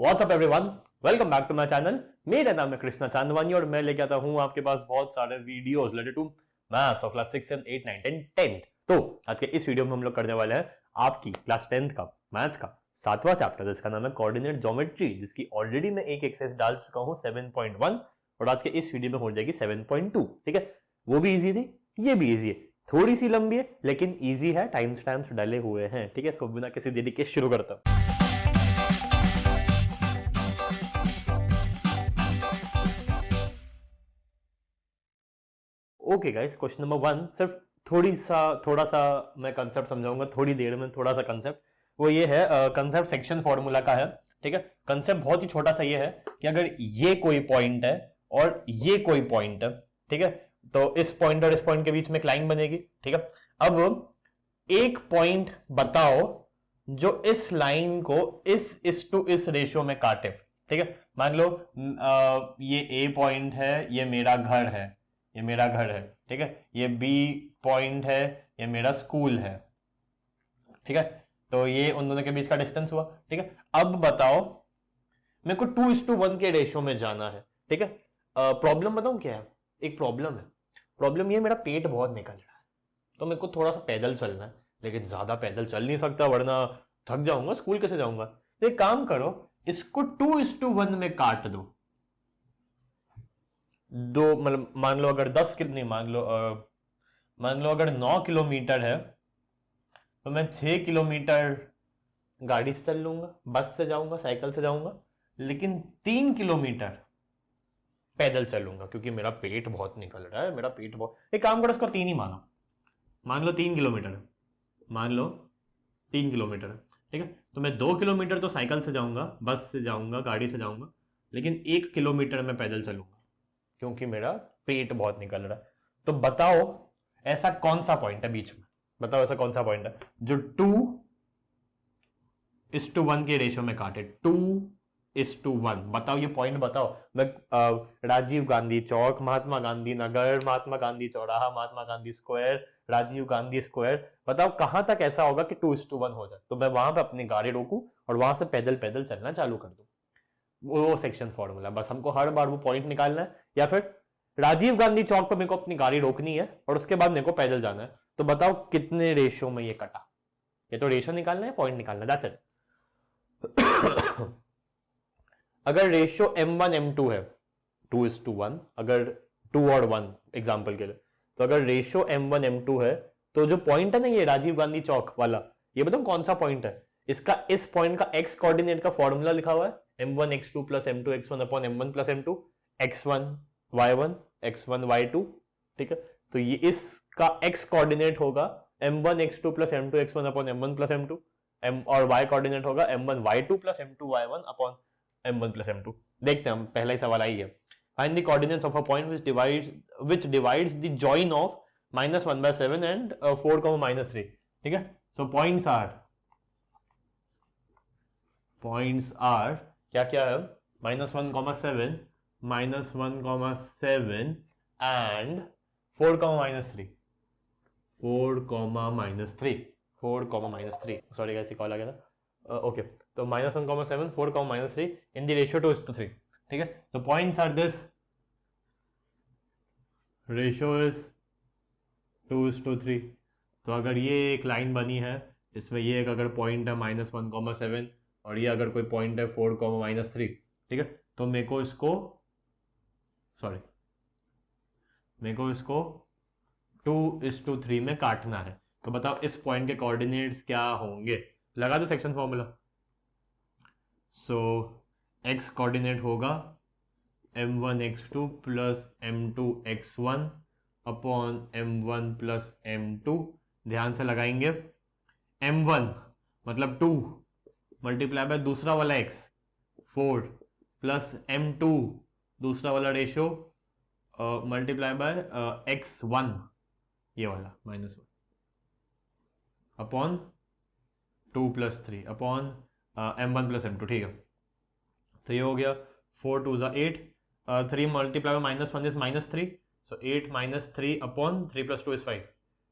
WhatsApp everyone, welcome back to my channel. मेरा नाम है कृष्णा चांदवानी और मैं लेके आता हूं आपके पास बहुत सारे videos related to maths of class 6 7 8 9 10 10th। तो आज के इस वीडियो में हम लोग करने वाले हैं आपकी क्लास 10th का मैथ्स का 7वां चैप्टर, जिसका नाम है कोऑर्डिनेट ज्योमेट्री, जिसकी ऑलरेडी मैं एक एक्सरसाइज डाल चुका हूं 7.1 और आज के इस वीडियो में हो जाएगी 7.2। ठीक है, वो भी इजी थी, ये भी इजी है, थोड़ी सी लंबी है लेकिन इजी है, टाइम्स डले हुए हैं। ठीक है, सो बिना किसी देरी के शुरू करता हूं। ओके गाइस, क्वेश्चन नंबर 1 सिर्फ थोड़ा सा मैं कंसेप्ट समझाऊंगा थोड़ी देर में, थोड़ा सा कंसेप्ट वो ये है, कंसेप्ट सेक्शन फॉर्मूला का है। ठीक है, कंसेप्ट बहुत ही छोटा सा ये है कि अगर ये कोई पॉइंट है और ये कोई पॉइंट है, ठीक है, तो इस पॉइंट और इस पॉइंट के बीच में एक लाइन बनेगी। ठीक है, अब एक पॉइंट बताओ जो इस लाइन को इस टू इस रेशियो में काटे। ठीक है, मान लो ये ए पॉइंट है, ये मेरा घर है, ये मेरा घर है। ठीक है, ये बी पॉइंट है, ये मेरा स्कूल है। ठीक है, तो ये उन दोनों के बीच का डिस्टेंस हुआ। ठीक है, अब बताओ मेरे को 2:1 के रेशियो में जाना है। ठीक है, प्रॉब्लम बताऊं क्या है? एक प्रॉब्लम है, प्रॉब्लम ये मेरा पेट बहुत निकल रहा है, तो मेरे को थोड़ा सा पैदल चलना है, लेकिन ज्यादा पैदल चल नहीं सकता वरना थक जाऊंगा, स्कूल कैसे जाऊंगा। तो एक काम करो, इसको 2:1 में काट दो। मतलब मान लो अगर 10 किलो मान लो अगर 9 किलोमीटर है तो मैं 6 किलोमीटर गाड़ी से चल लूंगा, बस से जाऊंगा, साइकिल से जाऊंगा, लेकिन 3 किलोमीटर पैदल चलूंगा क्योंकि मेरा पेट बहुत निकल रहा है, मेरा पेट बहुत। एक काम करो, इसको 3 ही मानो, मान लो 3 किलोमीटर है, मान लो 3 किलोमीटर है। ठीक है, तो मैं 2 किलोमीटर तो साइकिल से जाऊंगा, बस से जाऊंगा, गाड़ी से जाऊंगा, लेकिन 1 किलोमीटर मैं पैदल चलूंगा क्योंकि मेरा पेट बहुत निकल रहा है। तो बताओ ऐसा कौन सा पॉइंट है बीच में, बताओ ऐसा कौन सा पॉइंट है जो 2:1 के रेशियो में काटे। 2:1 बताओ, ये पॉइंट बताओ। मैं राजीव गांधी चौक, महात्मा गांधी नगर, महात्मा गांधी चौराहा, महात्मा गांधी स्क्वायर, राजीव गांधी स्क्वायर, बताओ कहां तक ऐसा होगा कि 2:1 हो जाए। तो मैं वहां पे अपनी गाड़ी रोकूं और वहां से पैदल पैदल चलना चालू कर दूं। वो सेक्शन फॉर्मूला, बस हमको हर बार वो पॉइंट निकालना है, या फिर राजीव गांधी चौक पर मेरे को अपनी गाड़ी रोकनी है और उसके बाद मेरे को पैदल जाना है। तो बताओ कितने रेशियो में ये कटा। ये तो रेशियो निकालना है, पॉइंट निकालना है, दैट्स इट। अगर रेशियो m1 m2 है 2:1, अगर 2 और 1 एग्जांपल के लिए, तो अगर रेशियो m1 m2 है तो जो पॉइंट है ना ये राजीव गांधी चौक वाला, ये बताओ कौन सा पॉइंट है। इसका इस पॉइंट का x कोऑर्डिनेट का फॉर्मूला लिखा हुआ है m1 x2 plus m2 x1 upon m1 plus m2, x1 y1 x1 y2। ठीक है, तो ये इसका x कोऑर्डिनेट होगा m1 x2 plus m2 x1 upon m1 plus m2, और y कोऑर्डिनेट होगा m1 y2 plus m2 y1 upon m1 plus m2। देखते हैं, हम पहला ही सवाल आई है, find the coordinates of a point which divides the join of -1/7 and 4, -3। ठीक है, सो पॉइंट्स आर क्या क्या है, -1,7 -1,7 एंड 4, -3 सॉरी गाइस, कॉल आ गया था। ओके, तो -1,7 4, -3 इन द रेशियो 2:3। ठीक है, तो points are this, ratio is 2:3। तो अगर ये एक लाइन बनी है, इसमें ये एक अगर पॉइंट है -1,7 और ये अगर कोई पॉइंट है 4, -3, ठीक है, तो मेरे को इसको 2:3 में काटना है। तो बताओ इस पॉइंट के कोऑर्डिनेट्स क्या होंगे, लगा दो सेक्शन फॉर्मूला। सो x कोऑर्डिनेट होगा m1 x2 plus m2 x1 upon m1 plus m2। ध्यान से लगाएंगे, m1 मतलब 2 मल्टीप्लाई बाय दूसरा वाला x 4 प्लस m2 दूसरा वाला रेशियो मल्टीप्लाई बाय x1 ये वाला -1 upon 2 + 3 upon m1 plus m2। ठीक है, तो ये हो गया 4 2 = 8, 3 multiply by -1 is -3, so 8 - 3 upon 3 + 2 = 5।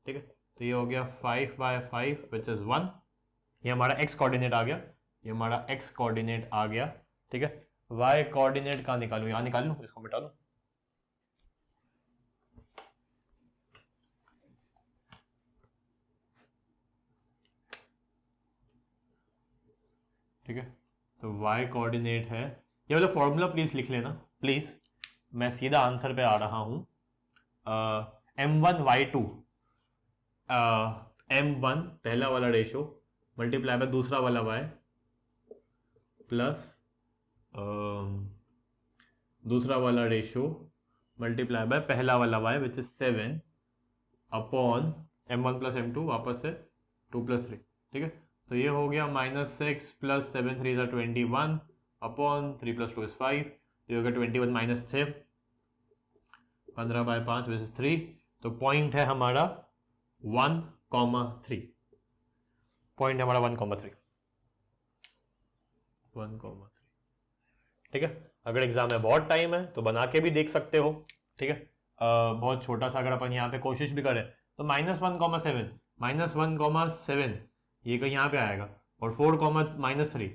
ठीक है, तो ये हो गया 5/5 विच इज 1। ये हमारा x कोऑर्डिनेट आ गया, ये हमारा x कोऑर्डिनेट आ गया ठीक है, y कोऑर्डिनेट कहाँ निकालूं, यहाँ निकाल लूं, इसको मिटा लूं, ठीक है। तो y कोऑर्डिनेट है, ये वाला फॉर्मूला प्लीज लिख लेना प्लीज, मैं सीधा आंसर पे आ रहा हूं। m1y2 m1 पहला वाला रेशो मल्टीप्लाई बाय दूसरा वाला y प्लस दूसरा वाला रेशो मल्टीप्लाई बाय पहला वाला y which is 7 upon m1 plus m2 वापस से 2 प्लस 3, ठीक है। तो ये हो गया -6 प्लस 7 3 21 अपॉन 3 प्लस 2 इज 5, तो ये हो गया 21 माइनस 6 15/5 विच इज 3। तो पॉइंट है हमारा 1,3, पॉइंट है हमारा 1,3, ठीक है। अगर एग्जाम में बहुत टाइम है तो बना के भी देख सकते हो, ठीक है। बहुत छोटा सा अगर अपन यहाँ पे कोशिश भी करें तो -1,7 -1,7 ये कहीं यहाँ पे आएगा, और 4,-3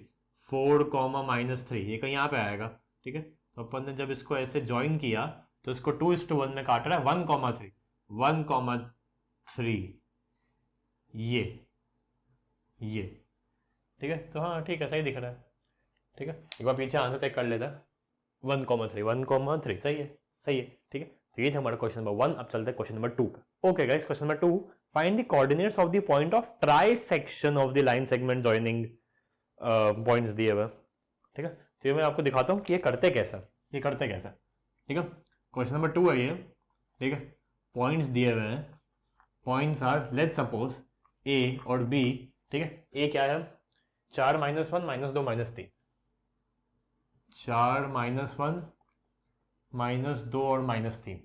4,-3 ये कहीं यहाँ पे आएगा, ठीक है। तो अपन ने जब इसको ऐसे ज्वाइन किया तो इसको 2:1 में काट रहा है, 1,3 ये, ठीक है। तो हाँ ठीक है, सही दिख रहा है, ठीक है। एक बार पीछे आंसर चेक कर लेता है, 1,3 सही है, सही है, ठीक है। तो ये था हमारा क्वेश्चन नंबर 1। अब चलते हैं क्वेश्चन नंबर 2 पे। Okay guys, question number 2, find the coordinates of the point of trisection of the line segment joining points दिए हुए, ठीक है। तो ये मैं आपको दिखाता हूँ कि ये करते कैसा, ठीक है। क्वेश्चन नंबर 2 है ये, ठीक है। पॉइंट्स दिए हुए हैं, पॉइंट्स आर, लेट्स सपोज ए और बी, ठीक है। ए क्या है, 4 -1 -2 -3, 4 -1 -2 और -3,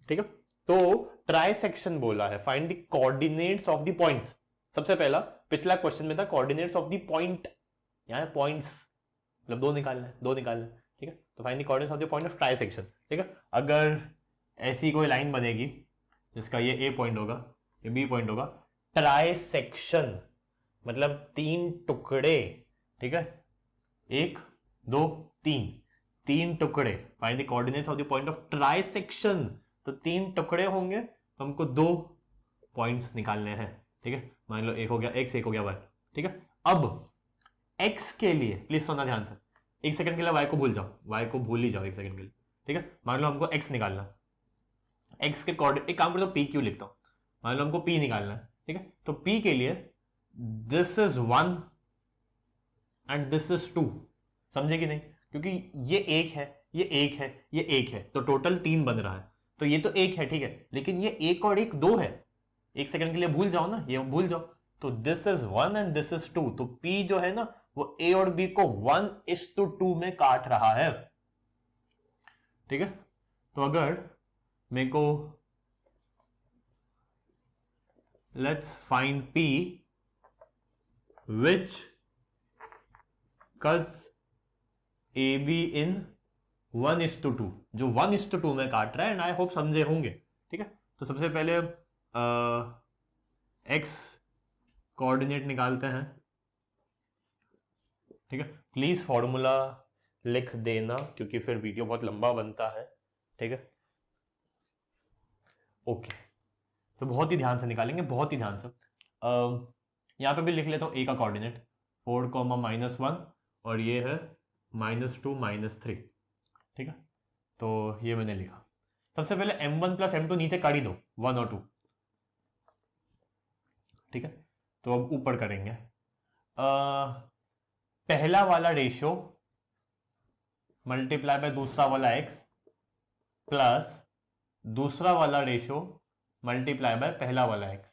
ठीक है। तो ट्राइसेक्शन बोला है, find the coordinates of the points. सबसे पहला पिछला क्वेश्चन में था कोऑर्डिनेट्स ऑफ द पॉइंट, यहाँ पॉइंट्स मतलब दो निकालना है, ठीक है। तो find the coordinates of the point of trisection, ठीक है। अगर ऐसी कोई लाइन बनेगी जिसका ये ए पॉइंट होगा, ये बी पॉइंट होगा, ट्राइसेक्शन मतलब 3 टुकड़े, ठीक है, 1 2 3 टुकड़े, find the coordinates of the point of trisection. तो 3 टुकड़े होंगे तो हमको 2 पॉइंट्स निकालने हैं, ठीक है। मान लो एक हो गया x, एक हो गया y, ठीक है। अब x के लिए प्लीज सुनना ध्यान से, एक सेकंड के लिए y को भूल जाओ, y को भूल ही जाओ एक सेकंड के लिए, ठीक है। मान लो हमको x निकालना, x के कोऑर्डिनेट, एक काम करता हूं p लिखता हूं, मान लो हमको p निकालना है, ठीक है। तो p के लिए this is 1 and this is 2, समझे कि नहीं, क्योंकि ये एक है, ये एक है, ये एक है, तो टोटल 3 बन रहा है। तो ये तो एक है, ठीक है, लेकिन ये एक और एक 2 है, एक सेकंड के लिए भूल जाओ ना, ये भूल जाओ। तो this is 1 and this is 2, तो p जो है ना वो a और b को 1:2 में काट रहा है, ठीक है। तो अगर मेरे को let's find p which cuts AB in 1:2, जो 1:2 में काट रहा है, एंड आई होप समझे होंगे, ठीक है। तो सबसे पहले x कोऑर्डिनेट निकालते हैं, ठीक है। प्लीज फॉर्मूला लिख देना क्योंकि फिर वीडियो बहुत लंबा बनता है, ठीक है। ओके, तो बहुत ही ध्यान से निकालेंगे, बहुत ही ध्यान से। यहाँ पे भी लिख लेता हूँ a का कोऑर्डिनेट 4, -1 और ये है -2 -3, ठीक है। तो ये मैंने लिखा। सबसे पहले m1 प्लस m2 नीचे काट ही दो, 1 और 2, ठीक है। तो अब ऊपर करेंगे, पहला वाला रेशियो मल्टीप्लाई बाय दूसरा वाला x प्लस दूसरा वाला रेशियो मल्टीप्लाई बाय पहला वाला x,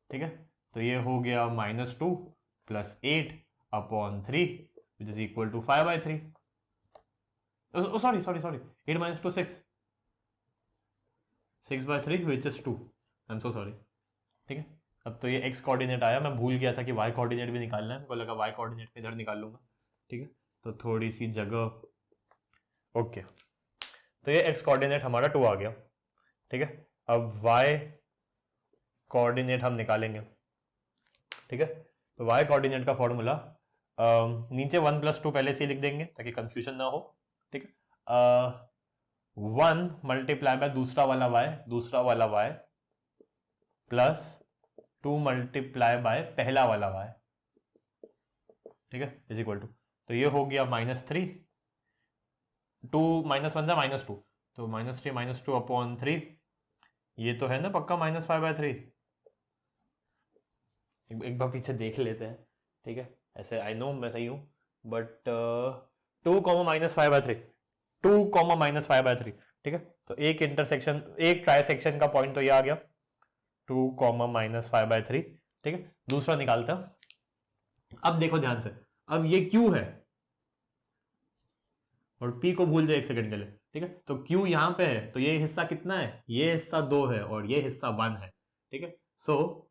ठीक है। तो ये हो गया -2 plus 8 upon 3 which is equal to 5/3, sorry 8 - 2 6, 6/3 which is 2, I am so sorry, ठीक है। अब तो ये x कोऑर्डिनेट आया, मैं भूल गया था कि y कोऑर्डिनेट भी निकालना है, मेरे को लगा y कोऑर्डिनेट इधर निकाल लूंगा, ठीक है। तो थोड़ी सी जगह, ओके। तो ये x कोऑर्डिनेट हमारा 2 आ गया, ठीक है। अब y कोऑर्डिनेट हम निकालेंगे, ठीक है। तो y कोऑर्डिनेट का फॉर्मूला नीचे 1+2 पहले से ही लिख देंगे ताकि कंफ्यूजन ना हो, ठीक है। 1 मल्टीप्लाई बाय दूसरा वाला y प्लस 2 मल्टीप्लाई बाय पहला वाला y, ठीक है, इज इक्वल टू, तो ये हो गया -3, 2 -1 जा -2, तो -3 -2 अपॉन 3, ये तो है ना पक्का -5/3। एक बार पीछे देख लेते हैं, ठीक है, ऐसे आई नो मैं सही हूं, बट 2 -5/3, 2 -5/3, ठीक है। तो एक इंटरसेक्शन, एक ट्राइसेक्शन का पॉइंट तो ये आ गया 2 -5/3, ठीक है। दूसरा निकालता हूं। अब देखो ध्यान से, अब ये Q है और P को भूल जाए एक सेकंड के लिए, ठीक है। तो Q यहां पे है, तो ये हिस्सा कितना है, ये हिस्सा 2 है और ये हिस्सा 1 है, ठीक है। सो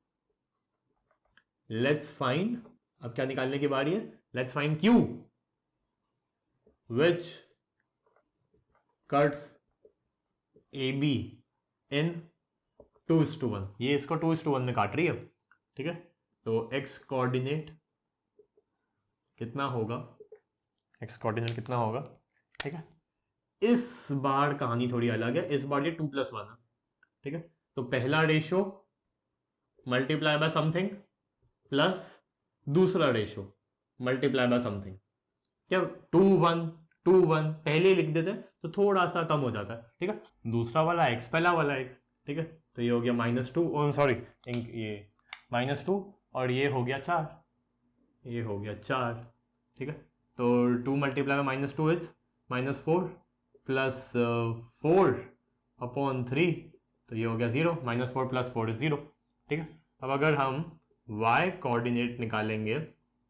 लेट्स फाइंड, अब क्या निकालने की बारी है, let's find Q which cuts AB in 2:1, ये इसको 2:1 में काट रही है, ठीक है। तो x कोऑर्डिनेट कितना होगा, ठीक है। इस बार कहानी थोड़ी अलग है, इस बार ये 2+1 है, ठीक है। तो पहला ratio multiply by something plus दूसरा रेशो मल्टीप्लाई बाय समथिंग, क्या 2 1 पहले लिख देते हैं तो थोड़ा सा कम हो जाता है, ठीक है। दूसरा वाला x, पहला वाला x, ठीक है। तो ये हो गया -2, सॉरी ये -2 और ये हो गया 4, ये हो गया 4, ठीक है। तो 2 multiply by -2 is -4 plus 4 upon 3, तो ये हो गया 0, -4 + 4 इज 0, ठीक है। अब अगर हम y कोऑर्डिनेट निकालेंगे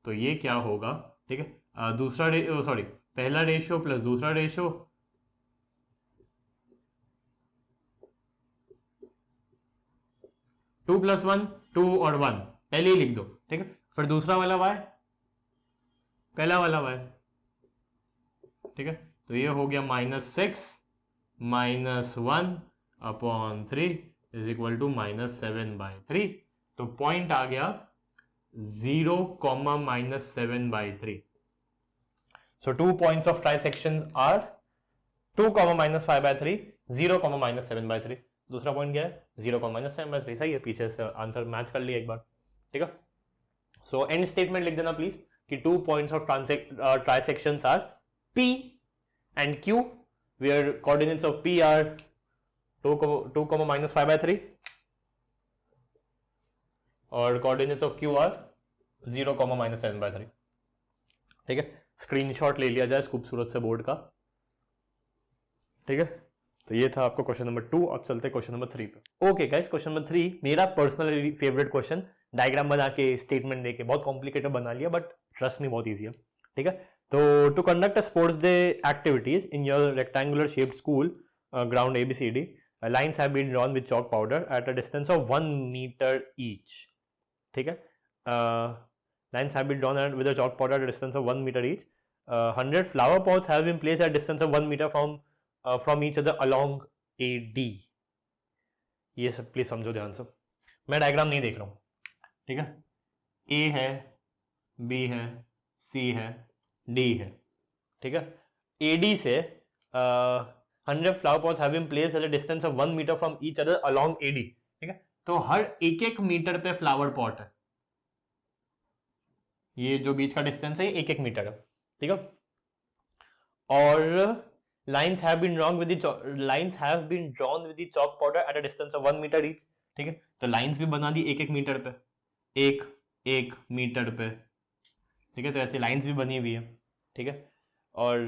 तो ये क्या होगा, ठीक है। दूसरा सॉरी पहला रेशो प्लस दूसरा रेशो, टू प्लस 1, 2 और 1 पहले ही लिख दो, ठीक है। फिर दूसरा वाला y, पहला वाला y, ठीक है। तो ये हो गया -6 -1 अपॉन 3 इज इक्वल टू -7/3, तो पॉइंट आ गया 0, -7/3। So 2 points of trisections are 2, -5/3, 0, -7/3। दूसरा पॉइंट क्या है, 0, -7/3। सही है, पीछे से आंसर मैच कर लिया एक बार, ठीक है। सो एंड स्टेटमेंट लिख देना प्लीज कि 2 points of trisections are P and Q, where coordinates of P are 2, -5/3 और coordinates of Q are 0, -7/3, ठीक है। स्क्रीनशॉट ले लिया जाए इस खूबसूरत से बोर्ड का, ठीक है। तो ये था आपका क्वेश्चन नंबर 2। अब चलते क्वेश्चन नंबर 3 पे। ओके गाइस, क्वेश्चन नंबर 3 मेरा पर्सनली फेवरेट क्वेश्चन, डायग्राम बना के स्टेटमेंट देके बहुत कॉम्प्लिकेटेड बना लिया, बट ट्रस्ट मी बहुत ईजी है, ठीक है। तो to conduct a sports day activities in your rectangular shaped school ground ABCD, lines have been drawn with chalk powder at a distance of 1 metre each, ठीक है। Lines have been drawn with a chalk powder at a distance of 1 meter each. 100 flower pots have been placed at a distance of 1 meter from each other along AD. ये सब please समझो ध्यान से, मैं diagram नहीं देख रहा हूँ, ठीक है। A है, B है, C है, D है, ठीक है। AD से 100 flower pots have been placed at a distance of 1 meter from each other along AD, ठीक है। तो हर 1-1 मीटर पे फ्लावर पॉट है, ये जो बीच का डिस्टेंस है 1-1 मीटर है, ठीक है। और lines have been drawn with the chalk powder at a distance of 1 metre each, ठीक है। तो लाइन्स भी बना दी 1-1 मीटर पे, 1-1 मीटर पे, ठीक है। तो ऐसे लाइन्स भी बनी हुई है, ठीक है। और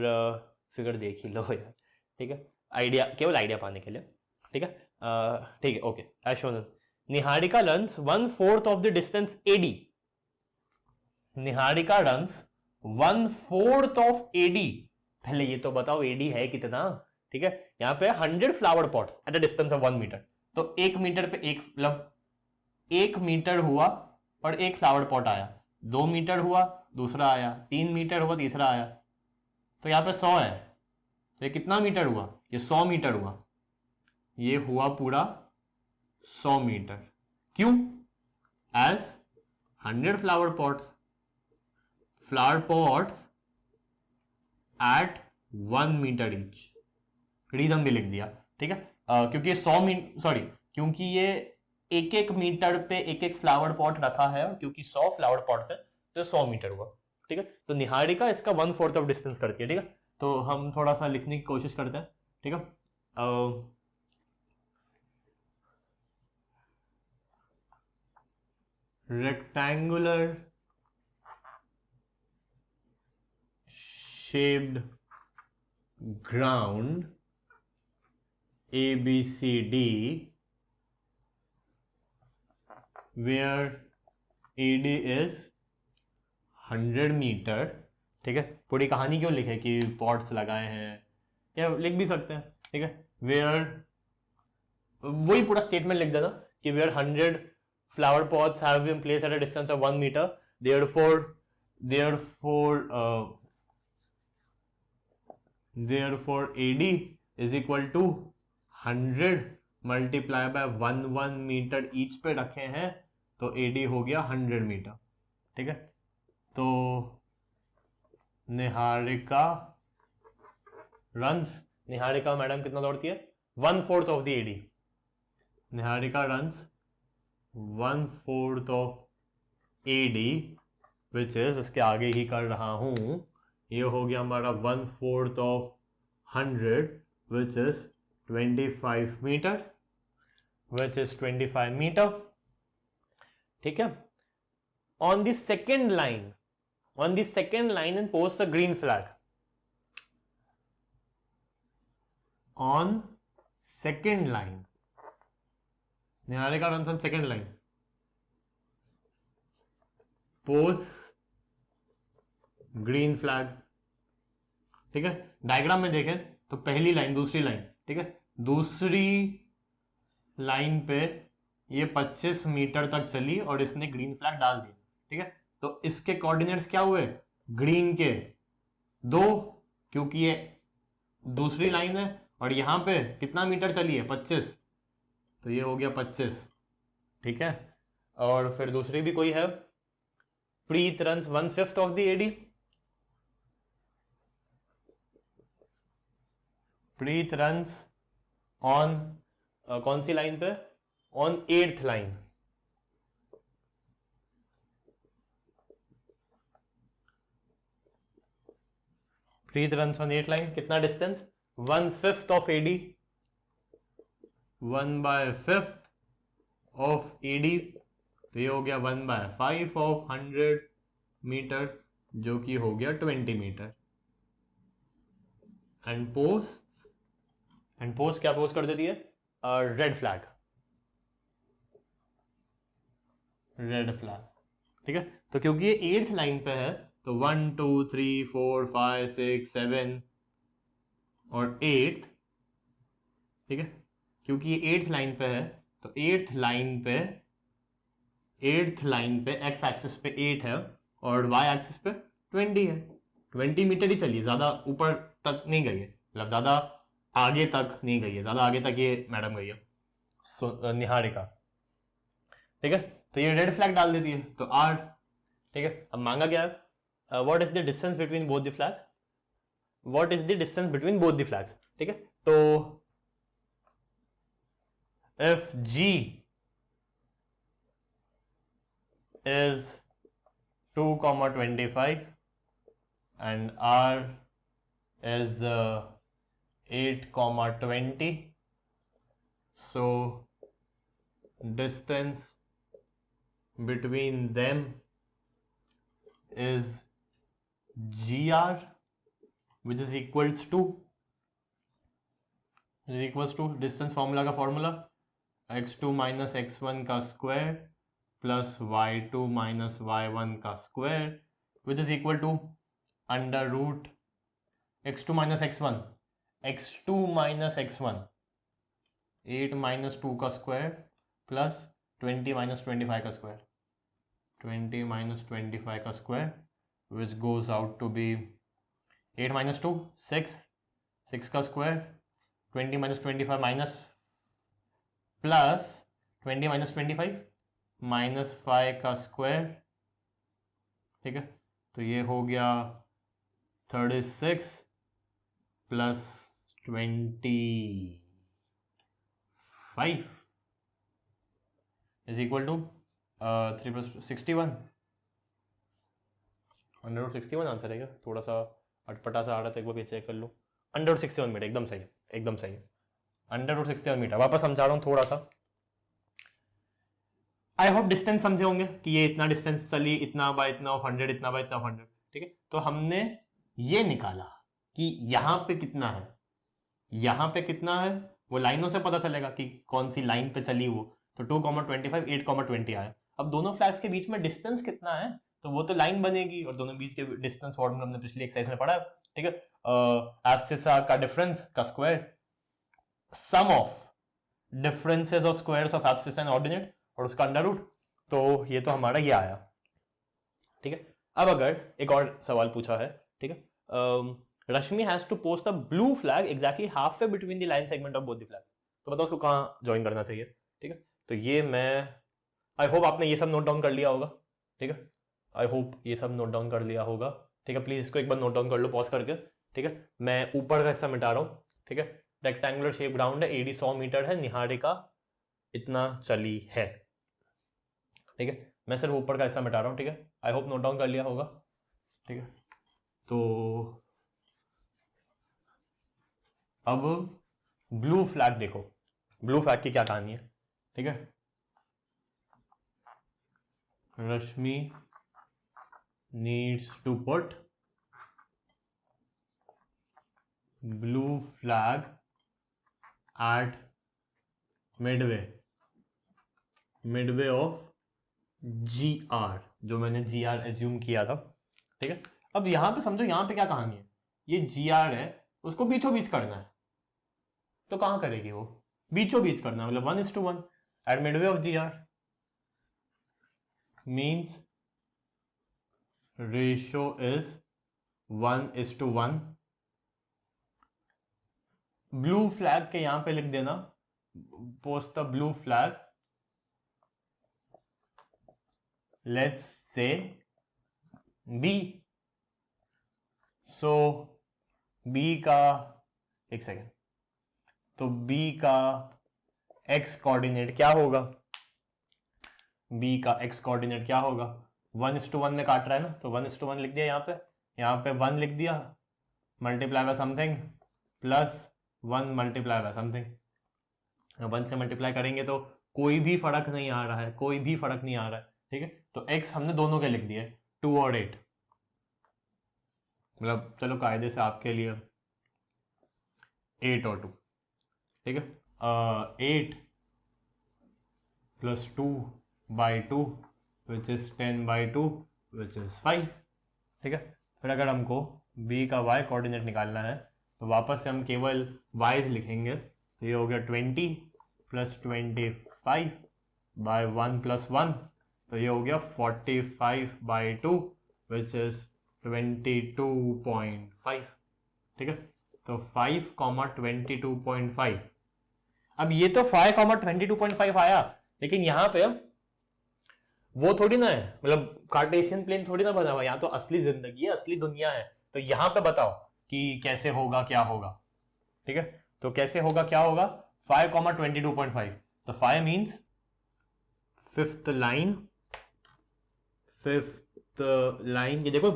फिगर देख ही लो यार, ठीक है, आइडिया, केवल आइडिया पाने के लिए, ठीक है। ठीक है, okay. As shown, Niharika runs 1/4 of the distance AD, Niharika runs 1/4 of AD। पहले ये तो बताओ AD है कितना, ठीक है। यहां पे 100 flower pots at a distance of 1 metre, तो 1 मीटर पे एक, मतलब 1 मीटर हुआ और एक फ्लावर पॉट आया, 2 मीटर हुआ दूसरा आया, 3 मीटर हुआ तीसरा आया, तो यहां पे 100 है, तो ये कितना मीटर हुआ, ये 100 मीटर हुआ, ये हुआ पूरा 100 मीटर। क्यों? As 100 flower pots, flower pots at 1 metre each. Reason भी लिख दिया, ठीक है। क्योंकि ये 1 मीटर पे एक फ्लावर पॉट रखा है, और क्योंकि 100 फ्लावर पॉट्स है तो 100 मीटर हुआ, ठीक है। तो निहारिका इसका 1/4 ऑफ डिस्टेंस करती है, ठीक है। तो हम थोड़ा सा लिखने की कोशिश करते हैं, ठीक है। Rectangular shaped ground ABCD where AD is 100 metre, ठीक है। पूरी कहानी क्यों लिखे कि पॉट्स लगाए हैं, या लिख भी सकते हैं, ठीक है। वेयर, वही पूरा स्टेटमेंट लिख देना कि where 100 flower pots have been placed at a distance of 1 metre, therefore AD is equal to 100 multiply by 1 metre each पे रखे हैं, तो AD हो गया 100 मीटर, ठीक है। तो निहारिका मैडम कितना दौड़ती है? 1/4 of the AD। Niharika runs 1/4 of AD, which is, इसके आगे ही कर रहा हूं, ये हो गया हमारा 1/4 ऑफ 100 विच इज 25 मीटर, ठीक है। On the second line and post a green flag. On second line, Niharika runs on second line, posts green flag, ठीक है। डायग्राम में देखें तो पहली लाइन, दूसरी लाइन, ठीक है, दूसरी लाइन पे ये 25 मीटर तक चली और इसने ग्रीन फ्लैग डाल दिया, ठीक है। तो इसके कोऑर्डिनेट्स क्या हुए? ग्रीन के 2, क्योंकि ये दूसरी लाइन है, और यहां पे कितना मीटर चली है? 25, तो ये हो गया 25, ठीक है। और फिर दूसरी भी कोई है, Preet runs 1/5 of the AD। Preet runs on कौन सी लाइन पे? On 8th line. Preet runs on 8th line, कितना distance? 1/5 of AD, 1/5 of AD, तो ये हो गया 1/5 ऑफ 100 मीटर, जो कि हो गया 20 मीटर। एंड पोस्ट क्या पोस्ट कर देती है? रेड फ्लैग, ठीक है। तो क्योंकि ये 8th लाइन पे है, तो 1 2 3 4 5 6 7 और 8th, ठीक है। क्योंकि ये 8th लाइन पे है, तो 8th लाइन पे एक्स एक्सिस पे 8 है और वाई एक्सिस पे 20 है। 20 मीटर ही चलिए, ज्यादा ऊपर तक नहीं गई है, मतलब ज्यादा आगे तक नहीं गई है, ज्यादा आगे तक ये मैडम गई है, निहारिका, ठीक है। तो ये रेड फ्लैग डाल देती है, तो R, ठीक है। अब मांगा क्या है? What is the distance between both the flags? ठीक है। तो if G is 2,25 and R is 8,20, so distance between them is GR, which is equals to distance formula का फॉर्मूला x2 माइनस x1 का square plus y2 minus y1 का square, which is equal to under root x2 minus x1, 8 minus 2 का square plus 20 minus 25 का square, 20 minus 25 का square, which goes out to be 8 minus 2 6 का square, 20 minus 25 minus plus 20 minus 25 minus 5 का square, ठीक है, तो ये हो गया 36 plus 25 is equal to 3 plus 61। Under root 61 answer है क्या? थोड़ा सा अटपटा सा आ रहा था, एक बार चेक कर लो। अंडर रूट 61 मीटर, एकदम सही है, एकदम सही है। Under root 61 metre. वापस समझा रहा हूँ थोड़ा सा। आई होप डिस्टेंस समझे होंगे कि ये इतना डिस्टेंस चली, इतना बाय इतना ऑफ 100, इतना बाय इतना ऑफ 100, ठीक है। तो हमने ये निकाला कि यहां पे कितना है, यहां पे कितना है, वो लाइनों से पता चलेगा कि कौन सी लाइन पे चली वो। तो 2,25 8,20 आया। अब दोनों फ्लैग्स के बीच में डिस्टेंस कितना है, तो वो तो लाइन बनेगी, और दोनों बीच के डिस्टेंस फॉर्मूला हमने पिछली एक्सरसाइज में पढ़ा, ठीक है। एब्सिसा का डिफरेंस का square, sum of differences of squares of abscissa and ordinate, और उसका अंडर रूट। तो ये तो हमारा ये आया, ठीक है। अब अगर एक और सवाल पूछा है, ठीक है, Rashmi has to post a blue flag exactly half way between the line segment of both the flags. तो बताओ उसको कहाँ ज्वाइन करना चाहिए, ठीक है। तो ये मैं आई होप आपने ये सब नोट डाउन कर लिया होगा, ठीक है। आई होप ये सब नोट डाउन कर लिया होगा, ठीक है। प्लीज इसको एक बार नोट डाउन कर लो पॉज करके, ठीक है। मैं ऊपर का हिस्सा मिटा रहा हूँ, ठीक है। रेक्टेंगुलर शेप ग्राउंड है, एडी 100 मीटर है, निहारिका इतना चली है, ठीक है। मैं सिर्फ ऊपर का हिस्सा मिटा रहा हूँ, ठीक है। आई होप नोट डाउन कर लिया होगा, ठीक है। तो अब ब्लू फ्लैग देखो, ब्लू फ्लैग की क्या कहानी है, ठीक है। Rashmi needs to put blue flag at midway of GR, जो मैंने GR एज्यूम किया था, ठीक है। अब यहां पे समझो, यहां पे क्या कहानी है, ये GR है, उसको बीचों बीच करना है, तो कहां करेगी वो? बीचों बीच करना, मतलब 1:1 at midway of GR means ratio is 1:1। Blue flag के यहां पे लिख देना, post the blue flag, let's say B। So B का, एक सेकेंड, तो B का x कोऑर्डिनेट क्या होगा? B का x कोऑर्डिनेट क्या होगा? 1:1 में काट रहा है ना, तो 1:1 लिख दिया यहाँ पे 1 लिख दिया, multiply by something plus 1 multiply by something. 1 से मल्टीप्लाई करेंगे तो कोई भी फर्क नहीं आ रहा है, कोई भी फर्क नहीं आ रहा है, ठीक है। तो x हमने दोनों के लिख दिए, 2 और 8, मतलब चलो कायदे से आपके लिए 8 और 2, ठीक है। 8 plus 2/2 which is 10/2 which is 5, ठीक है। फिर अगर हमको b का y कोऑर्डिनेट निकालना है, तो वापस से हम केवल y's लिखेंगे, तो ये हो गया 20 प्लस 25/1 प्लस 1, तो ये हो गया 45/2 विच इज 22.5, ठीक है। तो 5,22.5। अब ये तो 5,22.5 आया, लेकिन यहां पे वो थोड़ी ना है, मतलब कार्टेशियन प्लेन थोड़ी ना बना हुआ, यहाँ तो असली जिंदगी है, असली दुनिया है। तो यहां पे बताओ कि कैसे होगा, क्या होगा, ठीक है। तो कैसे होगा, क्या होगा? 5,22.5, तो 5 मीन्स फिफ्थ लाइन, ये देखो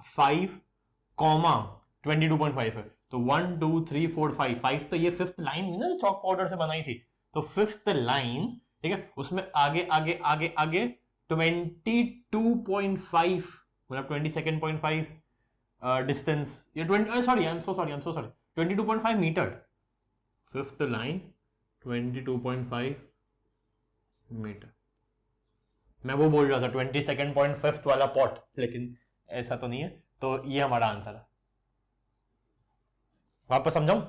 5,22.5 है, तो 1 2 3 4 5 तो ये फिफ्थ लाइन ना चॉक पाउडर से बनाई थी, तो फिफ्थ लाइन, ठीक है, उसमें आगे आगे आगे आगे 22.5, मतलब 22.5 डिस्टेंस, ये 20, sorry I am so sorry 22.5 metre, fifth line 22.5 metre. मैं वो बोल रहा था 22.5 वाला पॉट, लेकिन ऐसा तो नहीं है। तो ये हमारा आंसर है। वापस समझाऊं?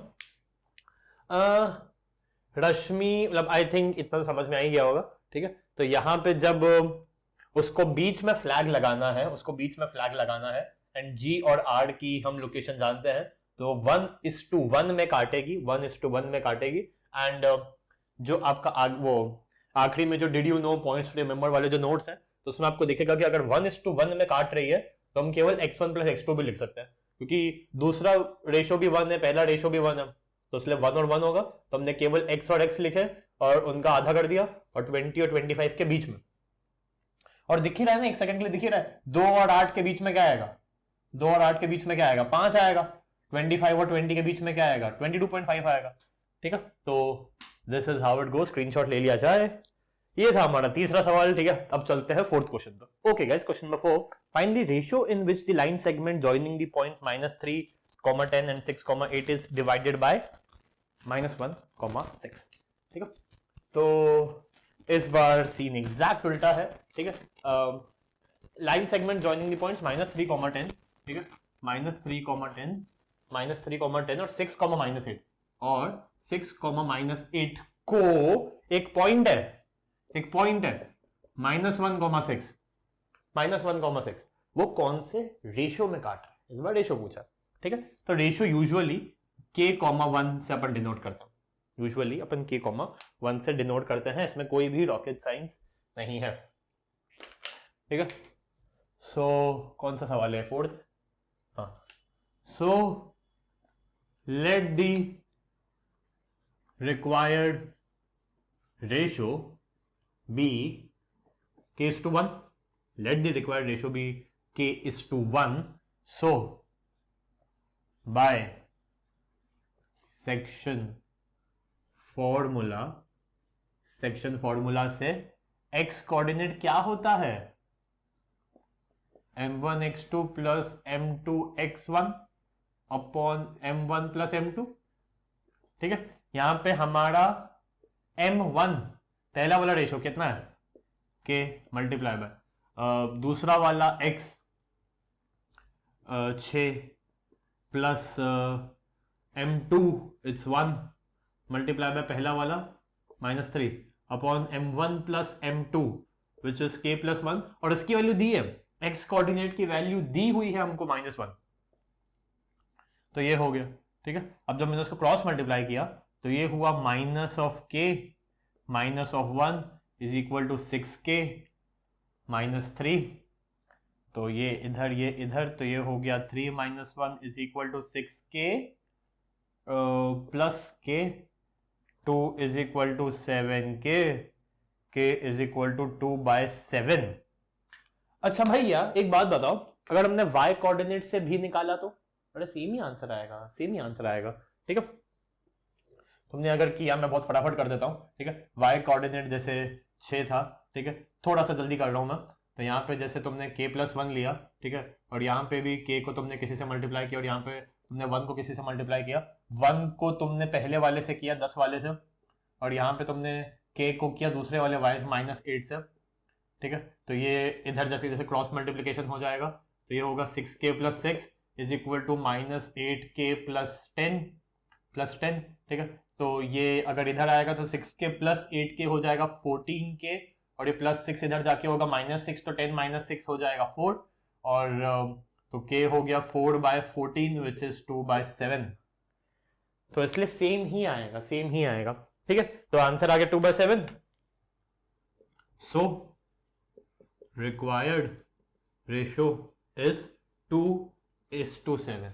रश्मि, मतलब आई थिंक इतना तो समझ में आ ही गया होगा, ठीक है। तो यहां पे जब उसको बीच में फ्लैग लगाना है, एंड G और R की हम लोकेशन जानते हैं, तो 1:1 में काटेगी, 1:1 में काटेगी। एंड जो आपका वो आखिरी में जो did you know points remember वाले जो नोट्स हैं, तो उसमें आपको दिखेगा कि अगर 1:1 में काट रही है, तो हम केवल x1 प्लस x2 भी लिख सकते हैं, क्योंकि दूसरा रेशो भी 1 है, पहला रेशो भी 1 है, तो इसलिए 1 और 1 होगा। तो हमने केवल x और x लिखे और उनका आधा कर दिया, और 20 और 25 के बीच में, और दिख ही रहा है ना, एक सेकंड के लिए दिख ही रहा है, 2 और 8 के बीच में क्या आएगा, 2 और 8 के बीच में क्या आएगा, 5 आएगा। 25 और 20 के बीच में क्या आएगा, 22.5 आएगा। ठीक है, तो this is how it go, screenshot ले लिया जाए। ये था हमारा तीसरा सवाल। ठीक है, अब चलते हैं फोर्थ क्वेश्चन पर। Okay guys, question number 4, find the ratio in which the line segment joining the points -3, 10 and 6, 8 is divided by -1, 6। ठीक है, तो इस बार सीन एग्जैक्ट उल्टा है। ठीक है, line segment joining the points -3, 10, ठीक है, -3, 10, -3, 10 और 6, -8, और 6, -8 को एक पॉइंट है, -1, 6, वो कौन से रेशियो में काटा है, इस बार रेशियो पूछा। ठीक है, तो रेशियो यूजुअली k, 1 से अपन डिनोट करते हैं, यूजुअली अपन k, 1 से डिनोट करते हैं, इसमें कोई भी रॉकेट साइंस नहीं है। ठीक है, सो कौन सा सवाल है, फोर्थ। हाँ, so let the required ratio be k/1, let the required ratio be k/1, so by section formula से x कोऑर्डिनेट क्या होता है, m1 x2 plus m2 x1 upon m1 plus m2। ठीक है, यहां पे हमारा m1 पहला वाला रेशियो कितना है, k मल्टीप्लाई बाय दूसरा वाला x 6 plus m2 it's 1 multiply by पहला वाला -3 upon m1 plus m2 which is k plus 1, और इसकी वैल्यू दी है, x कोऑर्डिनेट की वैल्यू दी हुई है हमको -1, तो ये हो गया। ठीक है, अब जब मैंने उसको क्रॉस मल्टीप्लाई किया तो ये हुआ -k -1 is equal to 6k -3, तो ये इधर, तो ये हो गया 3 - 1 is equal to 6k plus k, 2 is equal to 7k, k is equal to 2/7। अच्छा भैया एक बात बताओ, अगर हमने y कोऑर्डिनेट से भी निकाला तो बड़ा सेम ही आंसर आएगा। ठीक है, तुमने अगर किया, मैं बहुत फटाफट कर देता हूं। ठीक है, y कोऑर्डिनेट जैसे 6 था, ठीक है, थोड़ा सा जल्दी कर रहा हूं मैं, तो यहाँ पे जैसे तुमने k+1 लिया, ठीक है, और यहाँ पे भी k को तुमने किसी से मल्टीप्लाई किया, और यहाँ पे तुमने 1 को किसी से मल्टीप्लाई किया, 1 को तुमने पहले वाले से किया 10 वाले से, और यहाँ पे तुमने k को किया दूसरे वाले y -8 से। ठीक है, तो ये इधर जैसे क्रॉस मल्टीप्लीकेशन हो जाएगा, तो ये होगा 6k + 6 is equal to -8k + 10। ठीक है, तो ये अगर इधर आएगा तो 6k + 8k हो जाएगा 14k, और ये +6 इधर जाके होगा -6, तो 10 - 6 हो जाएगा 4, और तो k हो गया 4/14 विच इज 2/7, तो इसलिए सेम ही आएगा। ठीक है, तो आंसर आ गया 2/7। So required ratio is 2:7।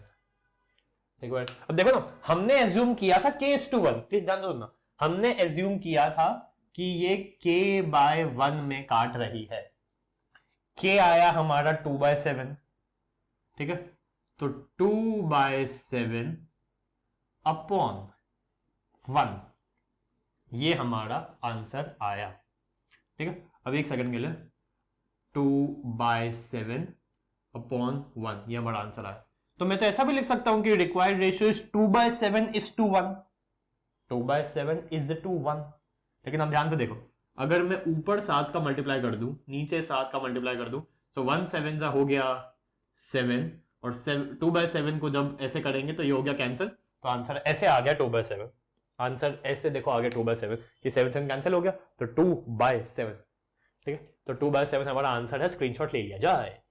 एक बार अब देखो ना, हमने एज्यूम किया था k/1, प्लीज ध्यान से सुनना, हमने एज्यूम किया था कि ये k/1 में काट रही है, k आया हमारा 2/7। ठीक है, तो 2/7 अपॉन 1, ये हमारा आंसर आया। ठीक है, अब एक सेकंड के लिए 2/7 अपॉन 1, ये हमारा आंसर आया। तो मैं तो ऐसा भी लिख सकता हूं कि required ratio is 2/7 is to 1, 2/7 is to 1। लेकिन अब ध्यान से देखो, अगर मैं ऊपर 7 का मल्टीप्लाई कर दूं, नीचे 7 का मल्टीप्लाई कर दूं, तो 1 7 हो गया 7, और 2/7 को जब ऐसे करेंगे तो ये हो गया कैंसिल, तो आंसर ऐसे आ गया 2/7। आंसर ऐसे देखो आ गया 2/7, ये 7 कैंसिल हो गया, तो 2/7। ठीक है, तो 2/7 हमारा आंसर है, स्क्रीनशॉट ले लिया जाए।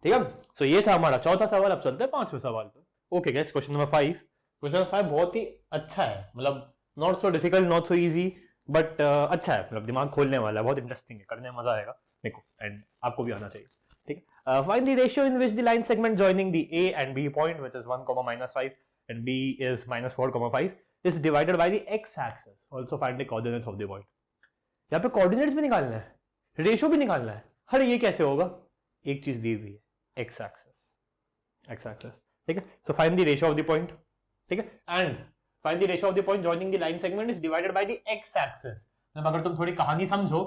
ठीक है, सो ये था हमारा चौथा सवाल। अब चलते हैं पांचवें सवाल पर। Okay guys, question number 5। Question number 5 बहुत ही अच्छा है, मतलब not so difficult, not so easy, but अच्छा है, मतलब दिमाग खोलने वाला है, बहुत इंटरेस्टिंग है, करने में मजा आएगा देखो, एंड आपको भी आना चाहिए। ठीक है, find the ratio in which the line segment joining the A and B point, which is 1, -5 and B is -4, is divided by the x-axis. Also find the coordinates of the point. यहाँ पे coordinates भी निकालना है, ratio भी निकालना है. अरे ये कैसे होगा? एक चीज दी हुई है, x-axis. ठीक है. So find the ratio of the point. ठीक है. And find the ratio of the point joining the line segment is divided by the x-axis. अब अगर तुम थोड़ी कहानी समझो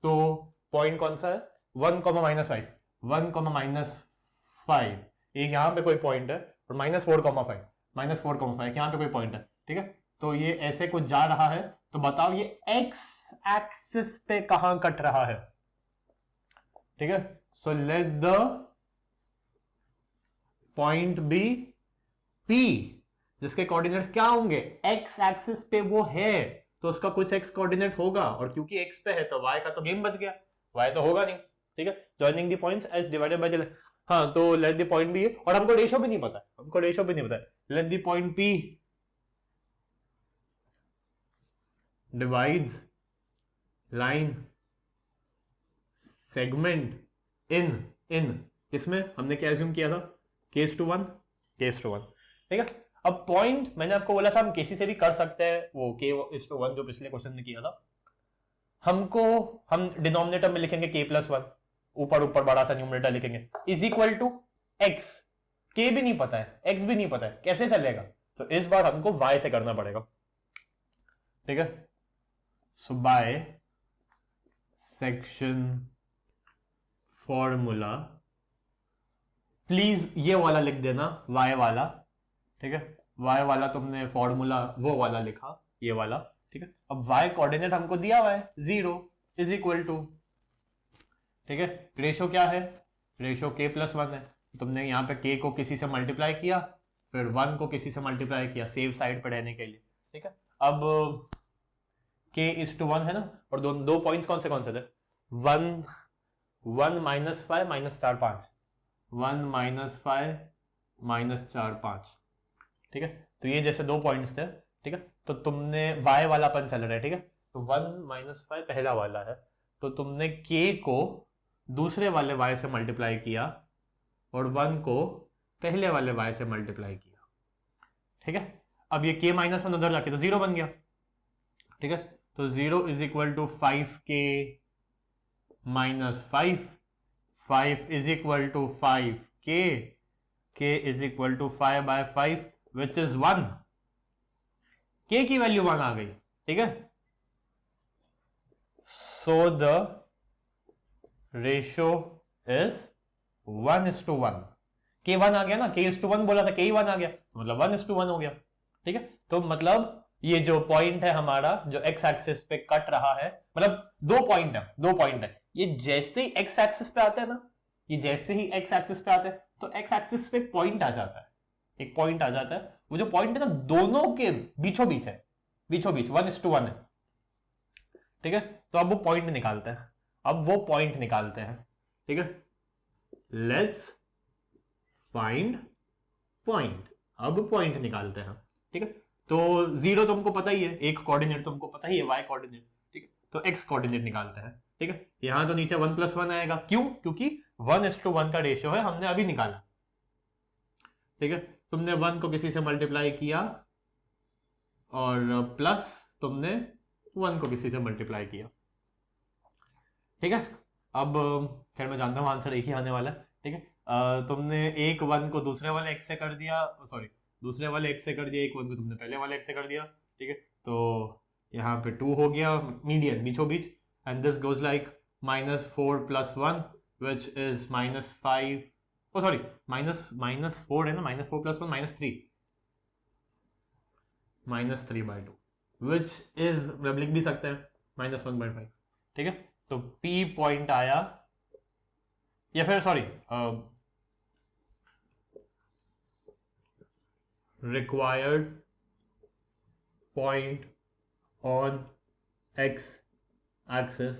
तो पॉइंट कौन सा है? 1, -5. 1, -5 एक यहाँ पे कोई पॉइंट है और -4, यहाँ पे कोई पॉइंट है. ठीक है. तो ये ऐसे कुछ जा रहा है. तो बताओ ये x एक्सिस पे कहां कट रहा है? ठीक है. So let the point be P, जिसके कोऑर्डिनेट्स क्या होंगे? x एक्सिस पे वो है तो उसका कुछ x कोऑर्डिनेट होगा, और क्योंकि x पे है तो y का तो गेम बच गया, y तो होगा नहीं. ठीक है. Joining the points as divided by the, हाँ तो लेट द पॉइंट बी, और हमको रेशियो भी नहीं पता है, late the point P divides line segment in इसमें हमने क्या एज्यूम किया था? K:1. ठीक है. अब पॉइंट मैंने आपको बोला था हम किसी से भी कर सकते हैं, वो K:1 जो पिछले क्वेश्चन में किया था. हम डिनोमिनेटर में लिखेंगे K+1, ऊपर बड़ा सा न्यूमरेटर लिखेंगे, is equal to x. K भी नहीं पता है, x भी नहीं पता है, कैसे चलेगा? तो इस बार हमको y से करना पड़ेगा. ठीक है. सो बाय सेक्शन फॉर्मूला, प्लीज ये वाला लिख देना, y वाला. ठीक है. y वाला तुमने फॉर्मूला वो वाला लिखा, ये वाला. ठीक है. अब y कोऑर्डिनेट हमको दिया हुआ है 0 इज इक्वल टू, ठीक है, रेशियो क्या है? रेशियो K+1 है. तुमने यहाँ पे K को किसी से मल्टीप्लाई किया, फिर 1 को किसी से मल्टीप्लाई किया, सेफ साइड पर रहने के लिए. ठीक है. अब K:1 है ना, और दो पॉइंट्स कौन से थे? 1 -5 -4 5, 1 -5 -4 5. ठीक है. तो ये जैसे दो पॉइंट्स थे. ठीक है. तो तुमने y वाला पन चल रहा है. ठीक है. तो 1 -5 पहला वाला है, तो तुमने K को दूसरे वाले y से मल्टीप्लाई किया और 1 को पहले वाले y से मल्टीप्लाई किया. ठीक है. अब ये K-1 उधर जाके तो 0 बन गया. ठीक है. तो 0 is equal to 5K -5, 5 is equal to 5K, K is equal to 5/5 which is 1. K की वैल्यू 1 आ गई. ठीक है. So the ratio is 1:1. K1 आ गया ना, K:1 बोला था, K1 आ गया, मतलब 1:1 हो गया. ठीक है. तो मतलब ये जो पॉइंट है हमारा, जो x एक्सिस पे कट रहा है, मतलब दो पॉइंट है, ये जैसे ही x एक्सिस पे आते हैं ना, तो x एक्सिस पे एक पॉइंट आ जाता है, वो जो पॉइंट है ना दोनों के बीचों बीच 1:1 है. ठीक है. तो अब वो पॉइंट निकालते हैं. ठीक है. Let's find point. अब पॉइंट निकालते हैं. ठीक है. तो 0 तुमको पता ही है, एक कोऑर्डिनेट तुमको पता ही है, y कोऑर्डिनेट. ठीक है. तो x कोऑर्डिनेट निकालते हैं. ठीक है. यहां तो नीचे 1+1 आएगा. क्यों? क्योंकि 1:1 का रेशियो है, हमने अभी निकाला. ठीक है. तुमने 1 को किसी से मल्टीप्लाई किया और प्लस तुमने 1 को किसी से मल्टीप्लाई किया. ठीक है. अब खैर मैं जानता हूं आंसर एक ही आने वाला है. ठीक है. तुमने एक 1 को दूसरे वाले x से कर दिया, दूसरे वाले x से कर दिया, एक 1 को तुमने पहले वाले x से कर दिया. ठीक है. तो यहाँ पे 2 हो गया मीडियन, बीचों बीच, and this goes like -4 + 1 which is -5, -4 है ना, -4 + 1 -3, -3/2 विच इज, मतलब लिख भी सकते हैं -1/5. ठीक है. तो P पॉइंट आया, या फिर required point on x axis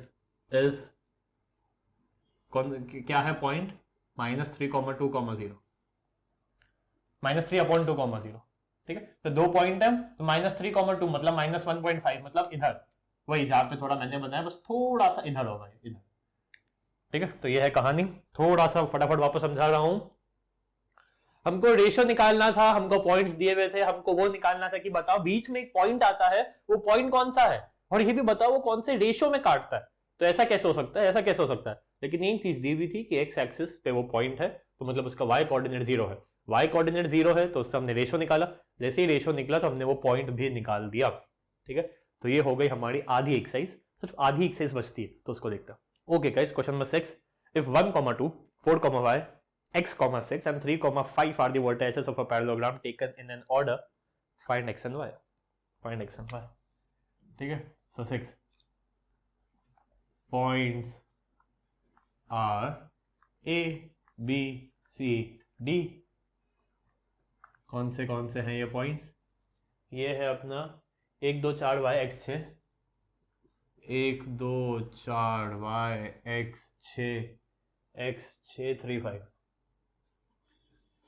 is क्या है पॉइंट? -3,2,0, -3/2,0. ठीक है. तो दो पॉइंट है, तो -3,2 मतलब -1.5, मतलब इधर, वही जहां पे थोड़ा मैंने बनाया, बस थोड़ा सा इधर होगा, इधर. ठीक है, तो ये है कहानी। थोड़ा सा फटाफट वापस समझा रहा हूं। हमको रेशो निकालना था, हमको पॉइंट्स दिए हुए थे, हमको वो निकालना था कि बताओ बीच में एक पॉइंट आता है, वो पॉइंट कौन सा है, और ये भी बताओ वो कौन से रेशो में काटता है। तो ऐसा कैसे हो सकता है, ऐसा कैसे हो सकता है। लेकिन एक चीज दी हुई थी कि एक्स एक्सिस पे वो पॉइंट है, तो मतलब उसका वाई कोऑर्डिनेट 0 है। वाई कोऑर्डिनेट 0 है तो उससे हमने रेशो निकाला, जैसे ही रेशो निकला तो हमने वो पॉइंट भी निकाल दिया। ठीक है, तो ये हो गई हमारी आधी एक्सरसाइज। सिर्फ आधी एक्सरसाइज बचती है, तो उसको देखते हैं। Okay guys, question number 6, if 1, 2, 4, y, x, 6 and 3, 5 are the vertices of a parallelogram taken in an order, find x and y. Find x and y. ठीक है, so 6 points are A, B, C, D. कौन से हैं ये points? ये है अपना 1, 2, 4 y x 6, 1, 2, 4 y x 6 3, 5।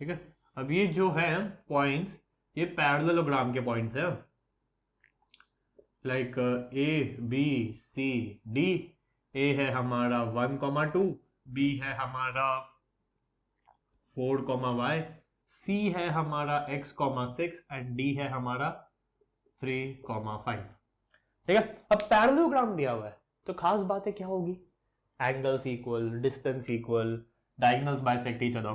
ठीक है, अब ये जो है पॉइंट्स, ये पैरेललोग्राम के पॉइंट्स है, like A B C D. A है हमारा 1, 2, बी है हमारा 4, y, सी है हमारा x, 6 एंड डी है हमारा 3, 5। ठीक है, अब पैरेललोग्राम दिया हुआ है तो खास बातें क्या होगी? Angles equal, distance equal, diagonals bisect each other.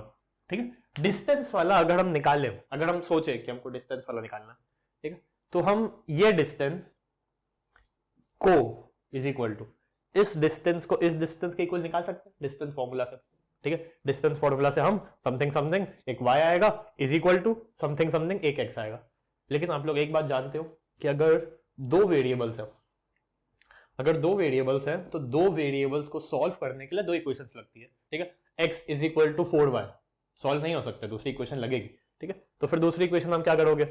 ठीक है, डिस्टेंस वाला अगर हम निकालें, अगर हम सोचे कि हमको डिस्टेंस वाला निकालना, ठीक है, तो हम ये डिस्टेंस को इज इक्वल टू इस डिस्टेंस को इस डिस्टेंस के इक्वल निकाल सकते हैं डिस्टेंस फॉर्मूला से। ठीक है, डिस्टेंस फॉर्मूला से हम समथिंग समथिंग एक y आएगा is equal to something something एक x आएगा। लेकिन आप लोग एक बात जानते हो कि अगर दो वेरिएबल्स है, अगर दो वेरिएबल्स है तो दो वेरिएबल्स को सॉल्व करने के लिए दो इक्वेशंस लगती है। ठीक है, x is equal to 4y solve नहीं हो सकता, दूसरी इक्वेशन लगेगी। ठीक है, तो फिर दूसरी इक्वेशन हम क्या करोगे,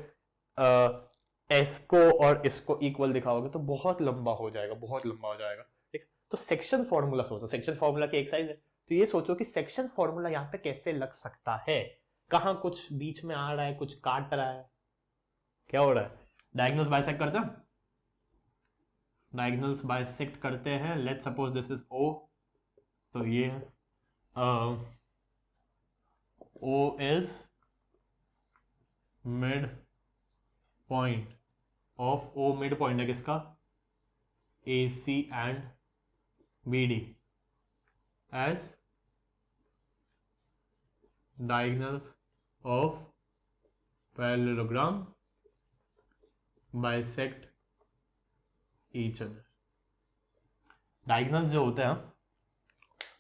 एस को और इसको इक्वल दिखाओगे तो बहुत लंबा हो जाएगा, बहुत लंबा हो जाएगा। ठीक, तो सेक्शन फॉर्मूला सोचो, सेक्शन फॉर्मूला की एक्सरसाइज है, तो ये सोचो कि सेक्शन फॉर्मूला यहाँ पे कैसे लग सकता है, कहाँ कुछ बीच में आ रहा है, कुछ काट रहा है, क्या हो रहा है। डायगोनल्स बाइसेक्ट करते हैं, डायगोनल्स बाइसेक्ट करते हैं। Let's suppose this is O, तो ये O is mid point of, O mid point है किसका, AC and BD as diagonals of parallelogram bisect each other। Diagonals जो होते हैं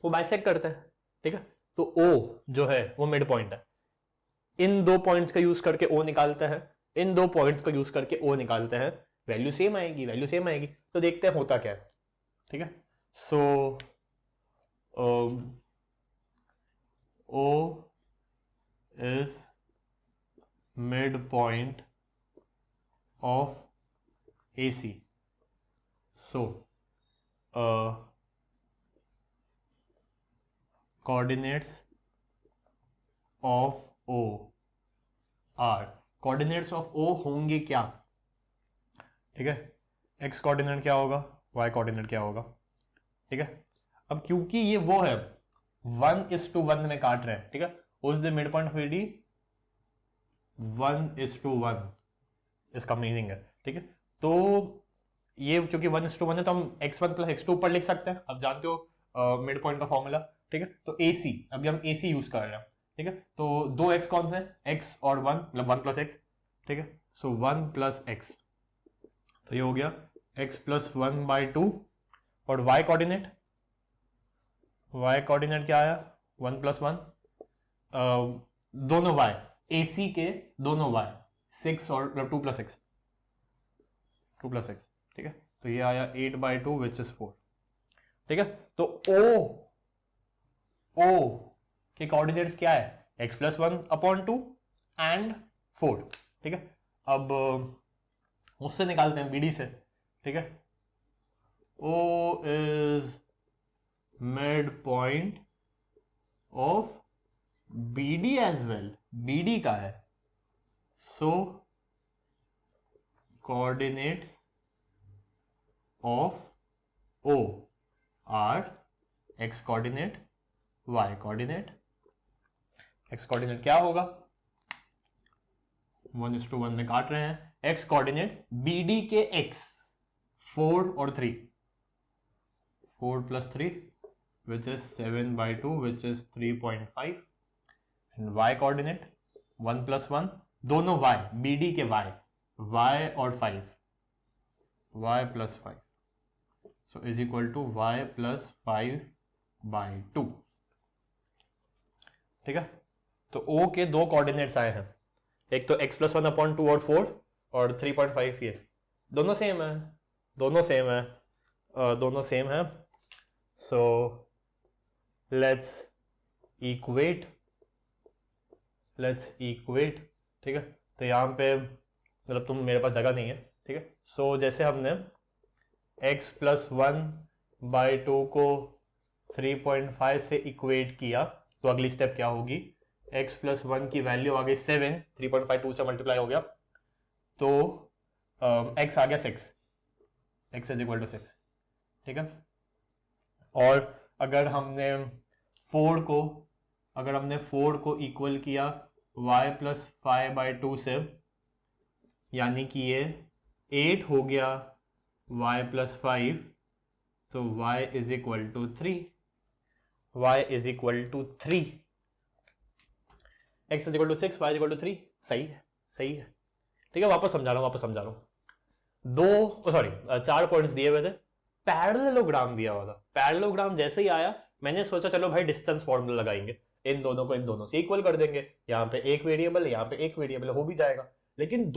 वो बाइसेक्ट करते हैं। ठीक है, तो O जो है वो मिड पॉइंट है, इन दो पॉइंट्स का यूज करके O निकालते हैं, इन दो पॉइंट्स का यूज करके O निकालते हैं, वैल्यू सेम आएगी, वैल्यू सेम आएगी। तो देखते हैं होता क्या है। ठीक है, सो O is midpoint of AC, so coordinates of O are, coordinates of O होंगे क्या? ठीक है, x कोऑर्डिनेट क्या होगा, y कोऑर्डिनेट क्या होगा। ठीक है, अब क्योंकि ये वो है 1:1 में काट रहे हैं, ठीक है, उस the mid point of AD 1:1 इसका मीनिंग है। ठीक है, तो ये क्योंकि 1:1 है तो हम x1 + x2 ऊपर लिख सकते हैं, आप जानते हो मिड पॉइंट का फॉर्मूला। ठीक है, तो AC, अभी हम AC यूज कर रहे हैं। ठीक है, तो दो x कौन से हैं, x और 1, मतलब 1 + x। ठीक है, सो 1 + x, तो ये हो गया x + 1/2, और y कोऑर्डिनेट, y कोऑर्डिनेट क्या आया, 1 + 1, दोनों y, AC के दोनों y, 6 और 2 + x, 2 + x। ठीक है, तो ये आया 8/2 विच इज 4। ठीक है, तो O के कोऑर्डिनेट्स क्या है, x + 1/2 एंड 4। ठीक है, अब उससे निकालते हैं BD से। ठीक है, O is mid point of BD as well, BD का है, so coordinates of O are x coordinate, y coordinate. X coordinate क्या होगा, 1:1 में काट रहे हैं। एक्स कोऑर्डिनेट बी डी के एक्स 4 और 3, 4 + 3 which is 7/2 which is 3.5 and Y coordinate 1 + 1 दोनों y बी डी के y और 5 y + 5 so is equal to y + 5/2। ठीक है, तो O के दो कोऑर्डिनेट्स आए हैं, एक तो x + 1/2 और 4 और 3.5 ये दोनों सेम है, दोनों सेम है। सो लेट्स इक्वेट, ठीक है। तो यहाँ पे मतलब मेरे पास जगह नहीं है, ठीक है। सो जैसे हमने x + 1/2 को 3.5 से इक्वेट किया, तो अगली स्टेप क्या होगी, x + 1 की वैल्यू आ गई 7, 3.52 से मल्टीप्लाई हो गया, तो x आ गया 6, x = 6, ठीक है। और अगर हमने 4 को इक्वल किया y + 5/2 से, यानी कि ये 8 हो गया y + 5, तो y = 3, x = 6, y = 3। सही है, ठीक है। वापस समझा रहा हूँ, 4 पॉइंट्स दिए हुए थे, पैरेललोग्राम दिया हुआ था। पैरेललोग्राम जैसे ही आया मैंने सोचा चलो भाई डिस्टेंस फॉर्मूला लगाएंगे, इन दोनों से इक्वल कर देंगे, यहाँ पे एक वेरिएबल, यहाँ पे एक वेरिएबल, हो भी जाएगा। लेकिन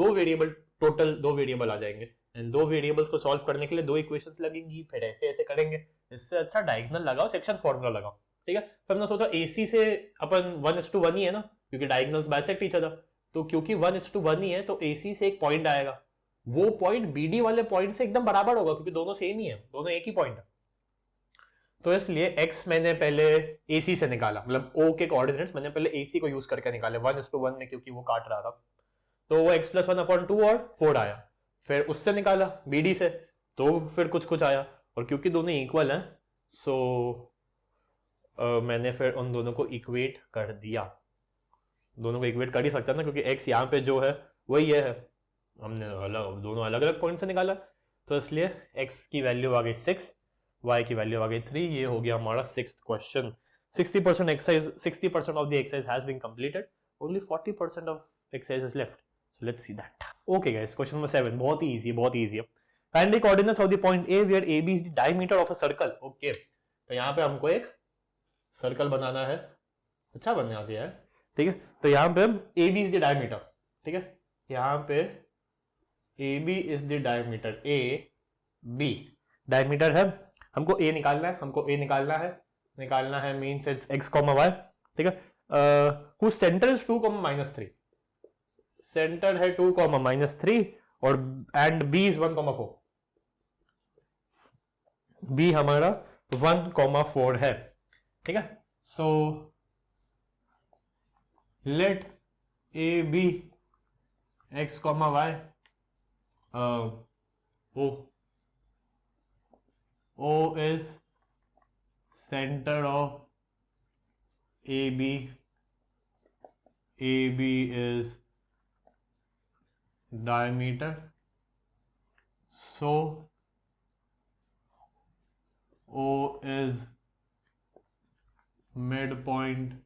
टोटल दो वेरिएबल आ जाएंगे, एंड दो वेरिएबल्स को सॉल्व करने के लिए 2 इक्वेशंस लगेंगी, फिर ऐसे करेंगे। इससे अच्छा डायगोनल लगाओ, सेक्शन फॉर्मूला लगाओ, ठीक है। फिर हमने सोचा AC से अपन 1:1 ही है ना, क्योंकि डायगोनल्स बाइसेक्ट ईच अदर, तो क्योंकि 1:1 ही है तो AC से एक पॉइंट आएगा, वो पॉइंट BD वाले पॉइंट से एकदम बराबर होगा, क्योंकि दोनों सेम ही है, दोनों एक ही पॉइंट है। तो इसलिए x मैंने पहले AC से निकाला, मतलब O के कोऑर्डिनेट्स मैंने पहले AC को यूज करके निकाले 1:1 में, क्योंकि वो काट रहा था, तो वो x + 1/2 और 4 आया। फिर उससे निकाला BD से, तो फिर कुछ आया, और क्योंकि दोनों इक्वल हैं, सो मैंने फिर उन दोनों को इक्वेट कर दिया। दोनों को इक्वेट कर ही सकता ना, क्योंकि x यहाँ पे जो है वही ये है, हमने दोनों अलग अलग पॉइंट से निकाला, तो इसलिए x की वैल्यू आ गई 6, y की वैल्यू आ गई 3। ये हो गया हमारा 6th question. 60% exercise, 60% of the exercise has been completed, only 40% of exercise is left, so let's see that. Okay guys, question number 7 बहुत ही easy है। Find the coordinates of the point A where AB is the diameter of a circle. Okay, तो यहाँ पे हमको एक circle बनाना है, अच्छा बना दिया है, ठीक है। तो यहाँ पे AB is the diameter, ठीक है। यहाँ पे AB is the diameter, AB diameter है, हमको A निकालना है, मीन्स इट्स x, y, ठीक है। whose center is 2, -3, सेंटर है 2, -3, और एंड B is 1, 4, B हमारा 1, 4 है, ठीक है। So late AB x, y, O is center of AB is diameter, so O is midpoint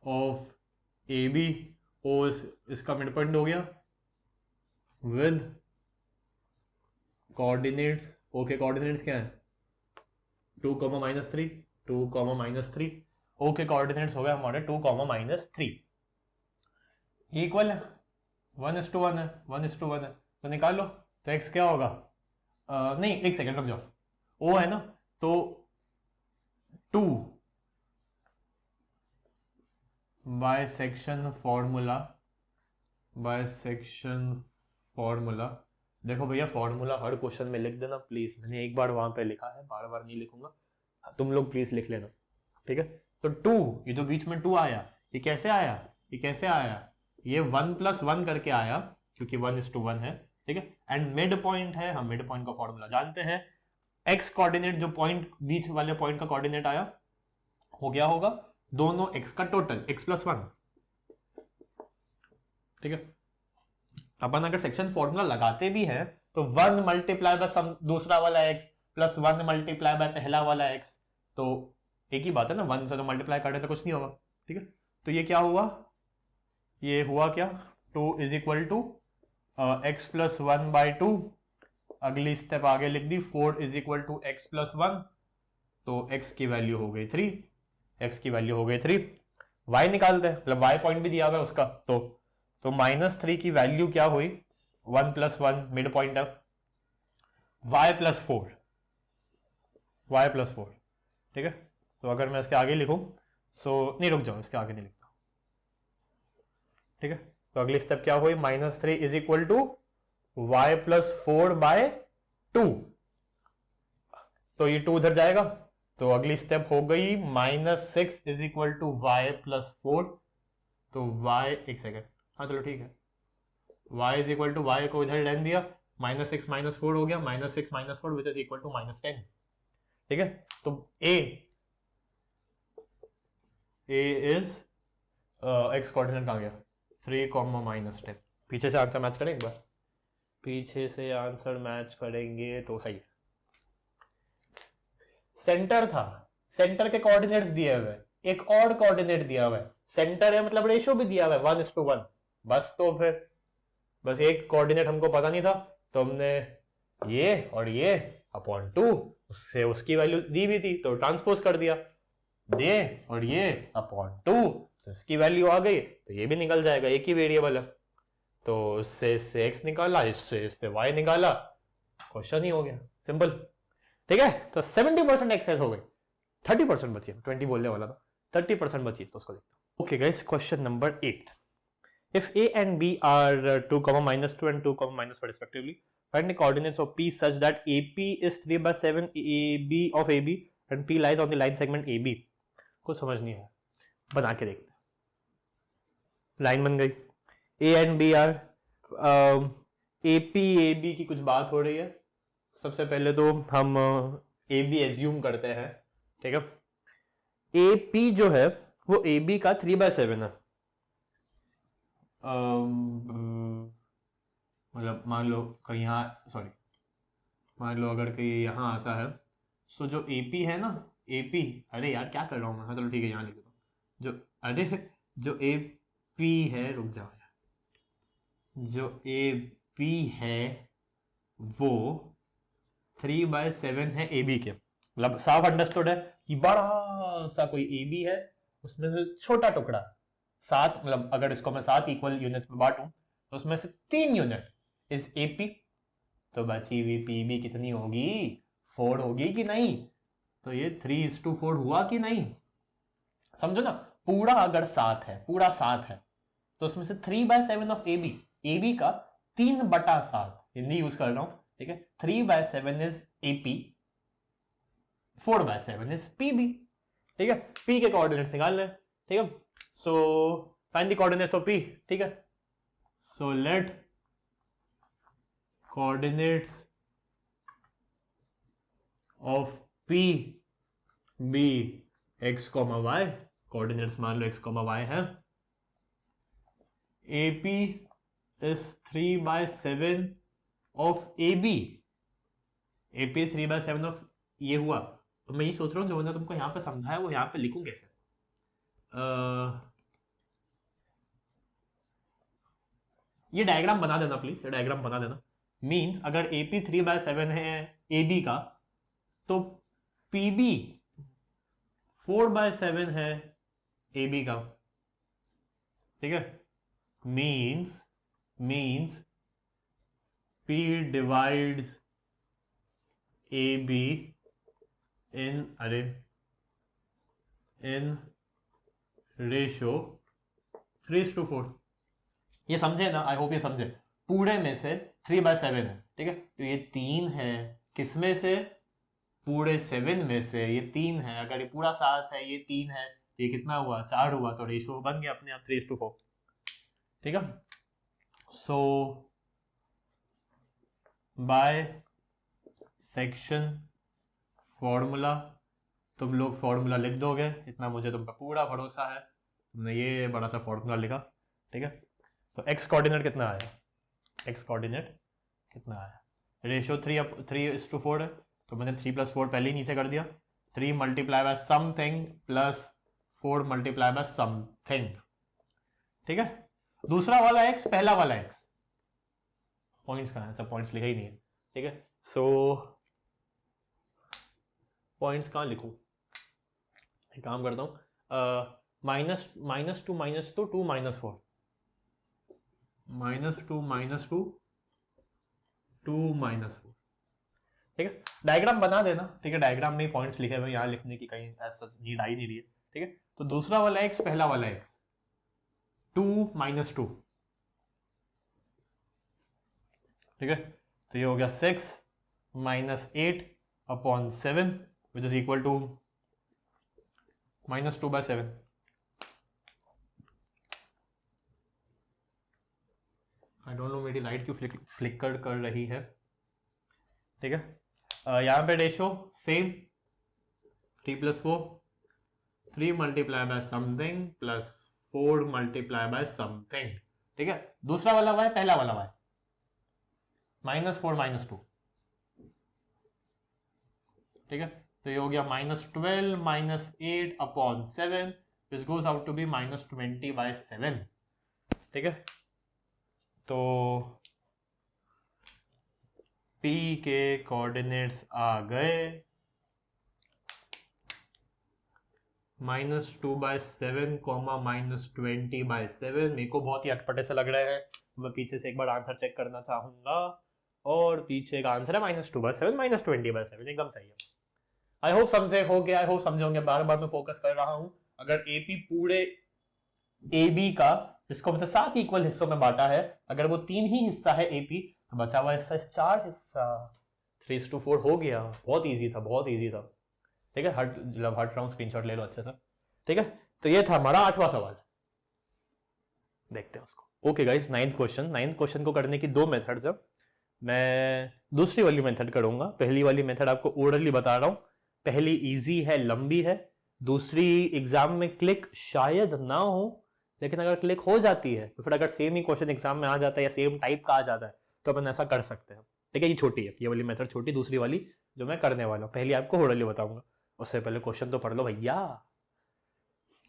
of AB, O इसका midpoint हो गया, with coordinates, O के coordinates क्या है 2, -3, 2, -3, O के coordinates हो गए हमारे 2, -3, इक्वल है 1:1 है, 1:1 है, तो निकाल लो। तो x क्या होगा, नहीं एक सेकेंड रुक जाओ, O है ना, तो 2 बाइसेक्शन फॉर्मूला, देखो भैया फॉर्मूला हर क्वेश्चन में लिख देना प्लीज, मैंने एक बार वहां पे लिखा है, बार बार नहीं लिखूंगा, तुम लोग प्लीज लिख लेना, ठीक है। तो 2, ये जो बीच में 2 आया, ये कैसे आया, ये 1 + 1 करके आया, क्योंकि 1:1 है, ठीक है। एंड मिड पॉइंट है, हम मिड पॉइंट का फॉर्मूला जानते हैं, एक्स कोऑर्डिनेट जो पॉइंट बीच वाले पॉइंट का कोऑर्डिनेट आया हो गया होगा दोनों एक्स का टोटल x+1, ठीक है। अपन अगर सेक्शन फॉर्मूला लगाते भी हैं तो 1 मल्टीप्लाई बाय सम दूसरा वाला x प्लस 1 मल्टीप्लाई बाय पहला वाला x, तो एक ही बात है ना, 1 से तो मल्टीप्लाई करें तो कुछ नहीं होगा, ठीक है। तो ये क्या हुआ, ये हुआ क्या, 2 इज इक्वल टू x+1/2, अगली स्टेप आगे लिख दी 4 इज इक्वल टू x+1, तो x की वैल्यू हो गई 3, x की वैल्यू हो गई 3। y निकालते हैं, मतलब y पॉइंट भी दिया हुआ है उसका, तो -3 की वैल्यू क्या हुई, 1 + 1 मिड पॉइंट है, y+4, ठीक है। तो अगर मैं इसके आगे लिखूं, सो नहीं रुक जाओ, इसके आगे नहीं लिखता, ठीक है। तो अगली स्टेप क्या हुई, -3 इज इक्वल टू y+4/2, तो ये 2 उधर जाएगा, तो अगली स्टेप हो गई -6 इज इक्वल टू y+4, तो y, एक सेकेंड, हाँ चलो ठीक है, y is equal to y को इधर रहने दिया, -6 -4 हो गया, -6 - 4 विच इज इक्वल टू -10, ठीक है। तो a इज x कोऑर्डिनेट कहाँ गया, 3, -10। पीछे से आंसर मैच करें एक बार, पीछे से आंसर मैच करेंगे तो सही है। सेंटर था, सेंटर के कोऑर्डिनेट्स दिए हुए, एक और कोऑर्डिनेट दिया हुआ है, सेंटर है मतलब रेशियो भी दिया हुआ है 1:1, बस तो फिर बस एक कोऑर्डिनेट हमको पता नहीं था, तो हमने ये और ये अपॉन 2, उससे उसकी वैल्यू दी भी थी तो ट्रांसपोज कर दिया, ये और ये अपॉन 2, तो इसकी वैल्यू आ गई, तो ये भी निकल जाएगा, एक ही वेरिएबल है, तो इससे x निकाला, इससे y निकाला, क्वेश्चन ही हो गया, सिंपल, ठीक है। तो 70% एक्सेस हो गई, 30% बची, 20 बोलने वाला था, 30% बची, तो उसको देखते हैं। Okay guys, question number 8, if a and b are 2, -2 and 2, -4 respectively, find the coordinates of p such that AP is 3/7 AB of AB and P lies on the line segment AB। कुछ समझ नहीं है, बना के देखते हैं। Line बन गई, A and B are AP AB की कुछ बात हो रही है, सबसे पहले तो हम AB एज्यूम करते हैं, ठीक है। AP जो है वो AB का 3/7 है, मतलब मान लो कहीं यहाँ, सॉरी मान लो अगर कहीं यहाँ आता है, सो जो AP है ना, AP, अरे यार क्या कर रहा हूँ मैं, हाँ चलो ठीक है यहाँ लिख देता हूँ, जो AP है, रुक जाओ यार, जो AP है वो 3/7 है AB के, मतलब साफ अंडरस्टूड है कि बड़ा सा कोई AB है, उसमें से छोटा टुकड़ा 7, मतलब अगर इसको मैं 7 इक्वल यूनिट्स में बांटूं तो उसमें से 3 यूनिट इज AP, तो बची हुई PB कितनी होगी, 4 होगी कि नहीं, तो ये 3:4 हुआ कि नहीं, समझो ना, पूरा अगर 7 है, पूरा 7 है, तो उसमें से 3/7 ऑफ AB का 3/7, हिंदी यूज कर रहा हूं, ठीक है, 3/7 इज AP, 4/7 इज PB, ठीक है। P के कोऑर्डिनेट्स निकाल लें, ठीक है, so find the coordinates of P, ठीक है। So let coordinates of P be x, y, coordinates मान लो x, y है, AP is 3/7 of AB, AP 3/7 of ये हुआ, तो मैं ये सोच रहा हूँ जो मैंने तुमको यहाँ पे समझाया वो यहाँ पे लिखूं कैसे, ये डायग्राम बना देना प्लीज, ये डायग्राम बना देना, मींस अगर AP 3/7 है AB का, तो PB 4/7 है AB का, ठीक है, means P divides AB in ratio 3:4, ये समझे ना, आई होप ये समझे, पूरे में से 3/7 है, ठीक है, तो ये 3 है, किसमें से, पूरे 7 में से ये 3 है, अगर ये पूरा 7 है, ये 3 है, तो ये कितना हुआ, 4 हुआ, तो रेशियो बन गया अपने आप 3:4, ठीक है। सो बाय सेक्शन फॉर्मूला, तुम लोग फॉर्मूला लिख दोगे, इतना मुझे तुम पर पूरा भरोसा है। तुमने ये बड़ा सा फॉर्मूला लिखा, ठीक है। तो एक्स कोऑर्डिनेट कितना आया, एक्स कोऑर्डिनेट कितना आया, रेशियो 3:4 है, तो मैंने 3+4 पहले ही नीचे कर दिया, 3 multiply by something plus 4 multiply by something, ठीक है। दूसरा वाला एक्स, पहला वाला एक्स, पॉइंट्स कहाँ है, सब पॉइंट्स लिखा ही नहीं है, ठीक है। सो पॉइंट्स कहाँ लिखूं, एक काम करता हूँ, -2 -2 -2 -4 -2 -4, ठीक है। डायग्राम बना देना, ठीक है, डायग्राम में पॉइंट्स लिखे हुए, यहाँ लिखने की कहीं ऐसा नीड आई नहीं रही है, ठीक है। तो दूसरा वाला एक्स, पहला वाला एक्स, 2 - 2, ठीक है। तो ये हो गया 6 - 8/7 which is equal to -2/7। I don't know मेरी लाइट क्यों फ्लिकर कर रही है, ठीक है। यहाँ पे ratio same, 3+4, 3 multiply by something plus 4 multiply by something, ठीक है। दूसरा वाला वाई, पहला वाला वाई, -4 - 2, ठीक है। तो ये हो गया -12 - 8/7 this goes out to be -20/7, ठीक है। तो P के कोऑर्डिनेट्स आ गए -2/7, -20/7। मेरे को बहुत ही अटपटे से लग रहे हैं, मैं पीछे से एक बार आंसर चेक करना चाहूंगा, और पीछे का आंसर है -2/7 -20/7, एकदम सही है। आई होप समझे होगे, आई होप समझे होंगे, बार बार मैं फोकस कर रहा हूं। अगर एपी पूरे AB का, जिसको मतलब 7 इक्वल हिस्सों में बांटा है, अगर वो 3 ही हिस्सा है एपी, तो बचा हुआ हिस्सा 4 हिस्सा, 3:4 हो गया। बहुत इजी था, बहुत इजी था, ठीक है। हट राउंड स्क्रीनशॉट ले लो अच्छे से, ठीक है। तो ये था हमारा 8वां सवाल, देखते हैं उसको। ओके गाइस, 9th क्वेश्चन को करने की 2 मेथड्स है। मैं दूसरी वाली मेथड करूंगा, पहली वाली मेथड आपको ओरली बता रहा हूं। पहली इजी है, लंबी है, दूसरी एग्जाम में क्लिक शायद ना हो, लेकिन अगर क्लिक हो जाती है तो फिर अगर सेम ही क्वेश्चन एग्जाम में आ जाता है या सेम टाइप का आ जाता है तो अपन ऐसा कर सकते हैं, ठीक है। ये छोटी है, ये वाली मेथड छोटी, दूसरी वाली जो मैं करने वाला हूँ, पहली आपको ओरली बताऊंगा, उससे पहले क्वेश्चन तो पढ़ लो भैया।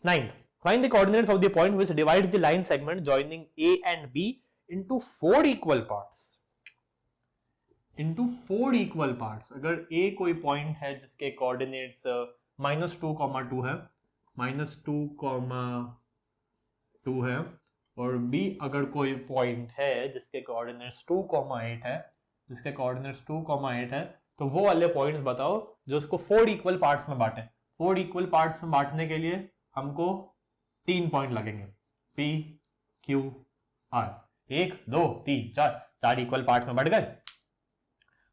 9th, find the coordinates of the point which divides the line segment joining A and B into 4 equal parts. Into 4 equal parts. अगर A कोई पॉइंट है जिसके कोऑर्डिनेट्स -2,2 है, -2,2 है, और B अगर कोई पॉइंट है जिसके कोऑर्डिनेट्स 2,8 है, जिसके कोऑर्डिनेट्स 2,8 है, तो वो वाले पॉइंट्स बताओ जो उसको 4 इक्वल पार्ट्स में बांटे। 4 इक्वल पार्ट्स में बांटने के लिए हमको 3 पॉइंट लगेंगे, P, Q, R, 1 2 3 4, 4 equal part में बढ़ गए,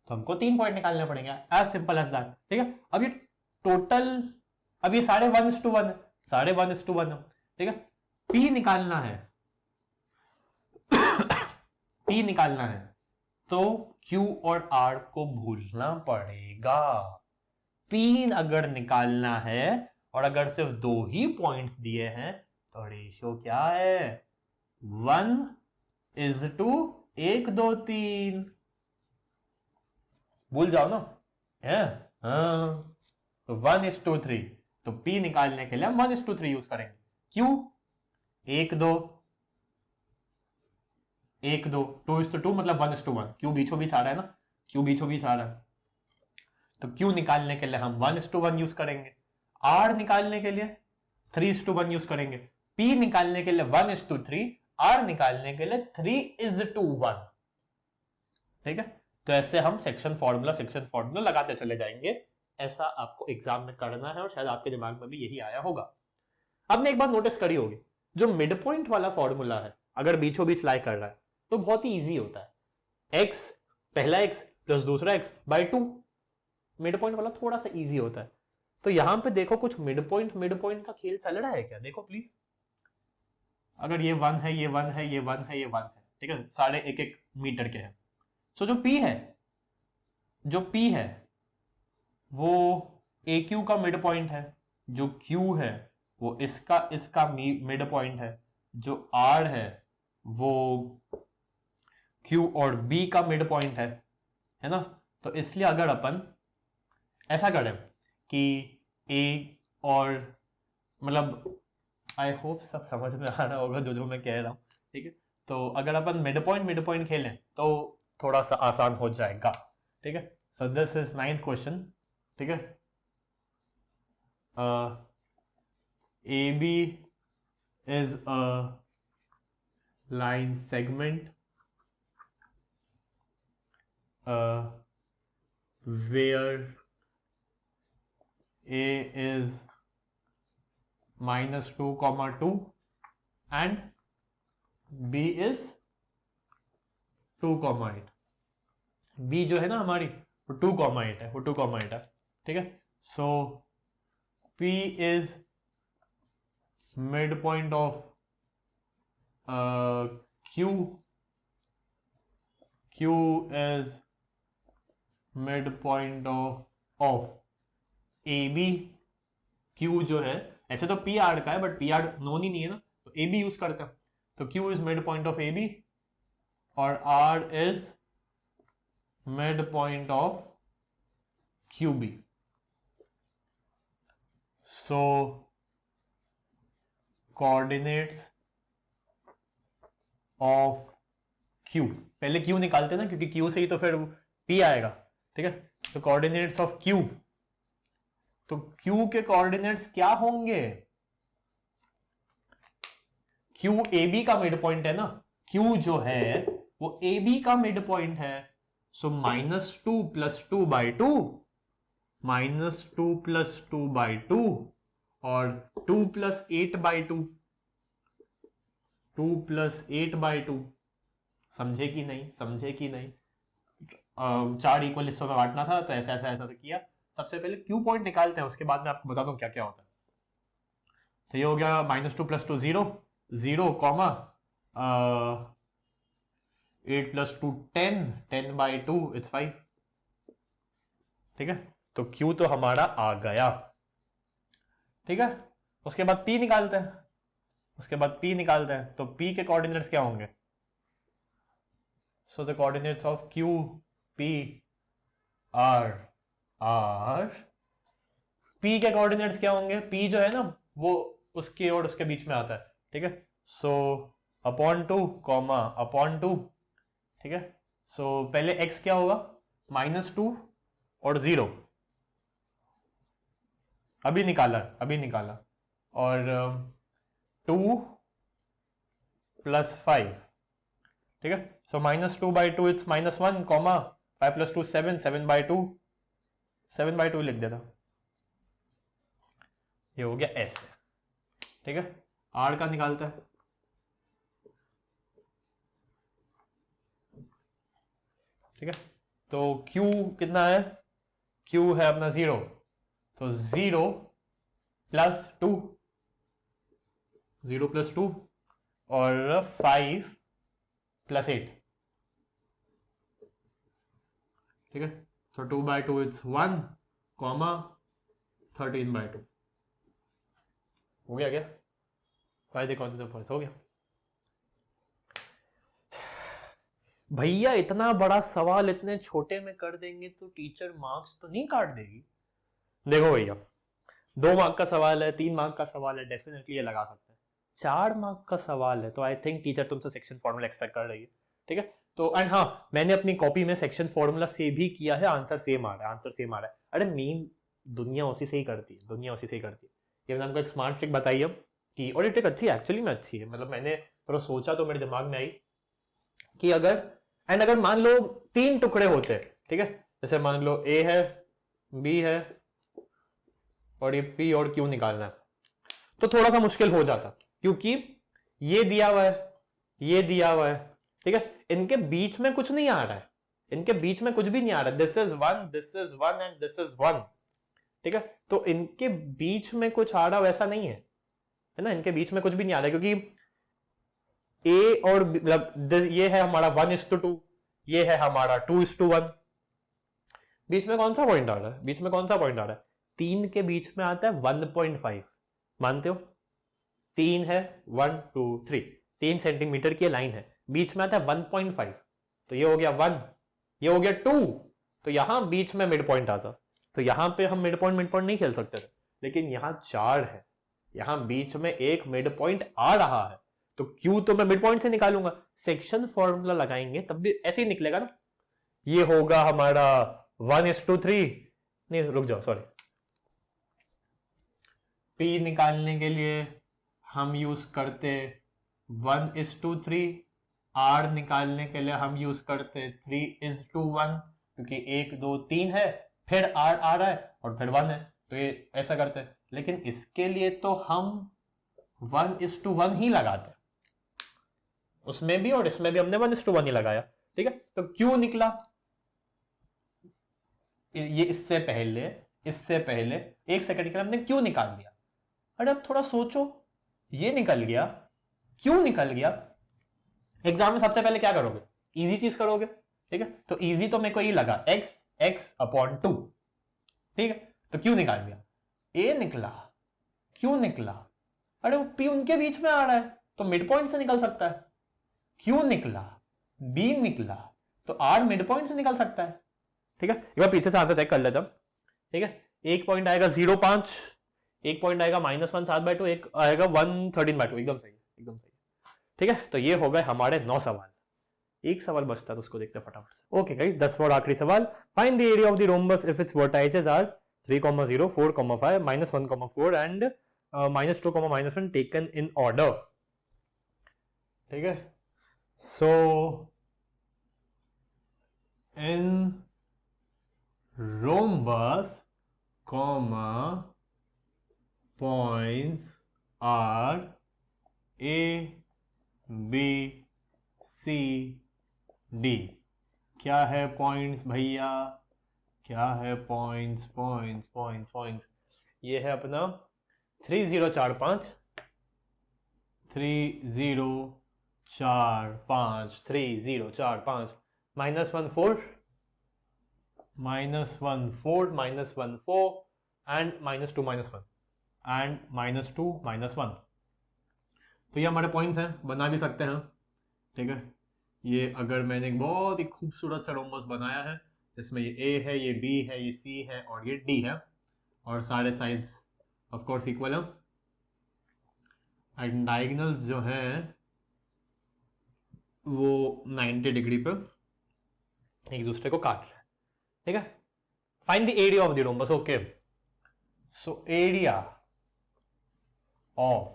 तो हमको 3 पॉइंट निकालने पड़ेंगे, एज सिंपल एज दैट, ठीक है। अब ये टोटल, अब ये सारे 1:1 है, सारे 1:1 है, ठीक है। P निकालना है P निकालना है तो Q और R को भूलना पड़ेगा। P अगर निकालना है और अगर सिर्फ 2 ही पॉइंट्स दिए हैं तो रेशियो क्या है, 1:1 2 3, भूल जाओ ना, है तो 1:3, तो P निकालने के लिए हम 1:3 यूज करेंगे। Q 1 2 1 2, 2:2 मतलब 1:1, Q बीचों बीच आ रहा है ना, Q बीचों बीच आ रहा है, तो Q निकालने के लिए हम 1:1 यूज करेंगे। R निकालने के लिए 3:1 यूज करेंगे। P निकालने के लिए 1:3, R निकालने के लिए 3:1, ठीक है। तो ऐसे हम सेक्शन फॉर्मूला लगाते चले जाएंगे। ऐसा आपको एग्जाम में करना है और शायद आपके दिमाग में भी यही आया होगा। आपने एक बात नोटिस करी होगी, जो मिड पॉइंट वाला फॉर्मूला है, अगर बीचों बीच लाई कर रहा है तो बहुत ही इजी होता है। x, पहला x प्लस दूसरा x बाय 2, मिड पॉइंट वाला थोड़ा सा इजी होता है। तो यहां पे देखो कुछ मिड पॉइंट का खेल चल रहा है क्या, देखो प्लीज। अगर ये 1 है, ये 1 है, ये 1 है, ये 1 है, ठीक है, साढ़े 1 मीटर के हैं। सो जो P है वो ए क्यू का मिड पॉइंट है, जो क्यू है वो इसका मिड पॉइंट है, जो आर है वो क्यू और बी का मिड पॉइंट है ना। तो इसलिए अगर अपन ऐसा करें कि ए और मतलब आई होप सब समझ में आ रहा होगा जो जो मैं कह रहा हूँ, ठीक है। तो अगर अपन मिड पॉइंट खेलें तो थोड़ा सा आसान हो जाएगा, ठीक है। So this is 9th question, ठीक है। A B is a line segment where a is -2, and b is 2, 8। b जो है ना हमारी वो 2, 8 है, वो 2, 8 है, ठीक है। सो p is mid point of Q is midpoint of AB। Q जो है ऐसे तो P R का है बट P R नोन ही नहीं है ना, तो AB यूज करते हैं। तो Q is midpoint of AB और R is midpoint of QB। So coordinates of Q, पहले Q निकालते ना क्योंकि Q से ही तो फिर P आएगा, ठीक है। तो कोऑर्डिनेट्स ऑफ Q, तो Q के कोऑर्डिनेट्स क्या होंगे? Q AB का मिड पॉइंट है ना, Q जो है वो AB का मिड पॉइंट है। सो -2 + 2/2, -2 + 2/2 और 2 + 8/2, 2 + 8/2। समझे कि नहीं, समझे कि नहीं? 4 इक्वल हिस्सों में बांटना था तो ऐसा ऐसा ऐसा किया। सबसे पहले क्यू पॉइंट निकालते हैं, उसके बाद मैं आपको बताता हूँ क्या क्या होता है। तो ये हो गया -2 + 2 0, 0, 8 + 2 10, 10/2 इट्स 5, ठीक है। तो क्यू तो हमारा आ गया, ठीक है। उसके बाद पी निकालते हैं, उसके बाद P निकालते हैं। तो P के कोऑर्डिनेट्स क्या होंगे? So the coordinates of Q P R P के कोऑर्डिनेट्स क्या होंगे? P जो है ना वो उसके और उसके बीच में आता है, ठीक है। सो /2, /2, ठीक है। सो पहले x क्या होगा? -2 और 0, अभी निकाला और 2 + 5, ठीक है। सो -2/2 इट्स -1, 5 + 2 7, 7/2, 7/2 लिख देता। ये हो गया S, ठीक है। R का निकालता है, ठीक है। तो Q कितना है? Q है अपना 0, तो 0 + 2, 0 + 2 और 5 + 8, ठीक है। तो 2/2 इट्स 1, 13/2 हो गया क्या? फायदे कौन से पॉइंट हो गया? भैया इतना बड़ा सवाल इतने छोटे में कर देंगे तो टीचर मार्क्स तो नहीं काट देगी? देखो भैया 2 मार्क का सवाल है, 3 मार्क का सवाल है, डेफिनेटली ये लगा सकते हैं। 4 मार्क का सवाल है तो आई थिंक टीचर तुमसे सेक्शन फॉर्मूला एक्सपेक्ट कर रही है, ठीक है। तो एंड हाँ, मैंने अपनी कॉपी में सेक्शन फॉर्मूला से भी किया है, आंसर सेम आ रहा है, अरे मेन दुनिया उसी से ही करती है, ये मैंने आपको एक स्मार्ट ट्रिक बताई अब कि, और ये ट्रिक अच्छी है, एक्चुअली में अच्छी है। मतलब मैंने थोड़ा सोचा तो मेरे दिमाग में आई कि अगर मान लो 3 टुकड़े होते, ठीक है। जैसे मान लो A है, B है और ये P और Q निकालना है, तो थोड़ा सा मुश्किल हो जाता क्योंकि ये दिया हुआ है, ठीक है। इनके बीच में कुछ नहीं आ रहा है, this is 1, this is 1 and this is 1, ठीक है। तो इनके बीच में कुछ आ रहा वैसा नहीं है ना, इनके बीच में कुछ भी नहीं आ रहा है क्योंकि A और B, मतलब ये है हमारा 1:2, ये है हमारा 2:1, बीच में कौन सा पॉइंट आ रहा है, बीच में कौन सा पॉइंट आ रहा है, 3 के बीच में आता है 1.5, मानते हो, 3 है, 1 2 3, 3 सेंटीमीटर की लाइन है, बीच में आता है 1.5, तो ये हो गया 1, ये हो गया 2, तो यहां बीच में मिड पॉइंट आता, तो यहां पे हम मिड पॉइंट नहीं खेल सकते थे, लेकिन यहां 4 है, यहां बीच में एक मिड पॉइंट आ रहा है, तो क्यू तो मैं मिड पॉइंट से निकालूंगा, सेक्शन फॉर्मूला लगाएंगे तब भी ऐसे ही निकलेगा ना, ये होगा हमारा 1:3, नहीं रुक जाओ सॉरी, P निकालने के लिए हम यूज करते 1:3, R निकालने के लिए हम यूज करते 3:1, क्योंकि 1 2 3 है, फिर R आ रहा है और फिर 1 है, तो ये ऐसा करते हैं, लेकिन इसके लिए तो हम 1:1 ही लगाते, उसमें भी और इसमें भी हमने 1:1 ही लगाया, ठीक है, तो Q निकला, ये इससे पहले एक सेकंड के लिए हमने Q निकाल दिया, अरे अब थोड़ा सोचो, ये निकल गया, Q निकल गया, एग्जाम में सबसे पहले क्या करोगे, इजी चीज करोगे, ठीक है, तो इजी तो मेरे को ये लगा x/2, ठीक है, तो Q निकाल दिया, A निकला, Q निकला, अरे वो P उनके बीच में आ रहा है तो मिड पॉइंट से निकल सकता है, Q निकला, B निकला, तो R मिड पॉइंट से निकल सकता है, ठीक है, एक बार पीछे से आंसर चेक कर लेता हूं, ठीक है, एक पॉइंट आएगा 0.5, एक पॉइंट आएगा -1 7/2, एक आएगा 1 13/2, एकदम सही, एकदम सही, ठीक है, तो ये हो गए हमारे 9 सवाल, एक सवाल बचता है तो उसको देखते हैं फटाफट से। ओके गाइस, 10वां और आखिरी सवाल, find the area of the rhombus if its vertices are 3,0 4,5 -1,4 and -2, -1 taken in order, ठीक है, सो इन rhombus, points are A, B, C, D, क्या है पॉइंट्स भैया, क्या है पॉइंट्स, पॉइंट्स, ये है अपना 3045, 3045, 3045, -14, -14 एंड -2 -1 एंड -2 -1, तो ये हमारे पॉइंट्स हैं, बना भी सकते हैं, ठीक है, ये अगर मैंने एक बहुत ही खूबसूरत सा रोम्बस बनाया है जिसमें ये A है, ये B है, ये C है और ये D है, और सारे साइड्स ऑफ कोर्स इक्वल है, एंड डायगोनल्स जो हैं वो 90 डिग्री पे एक दूसरे को काट रहे हैं, ठीक है, find the area of the rhombus, okay, so area of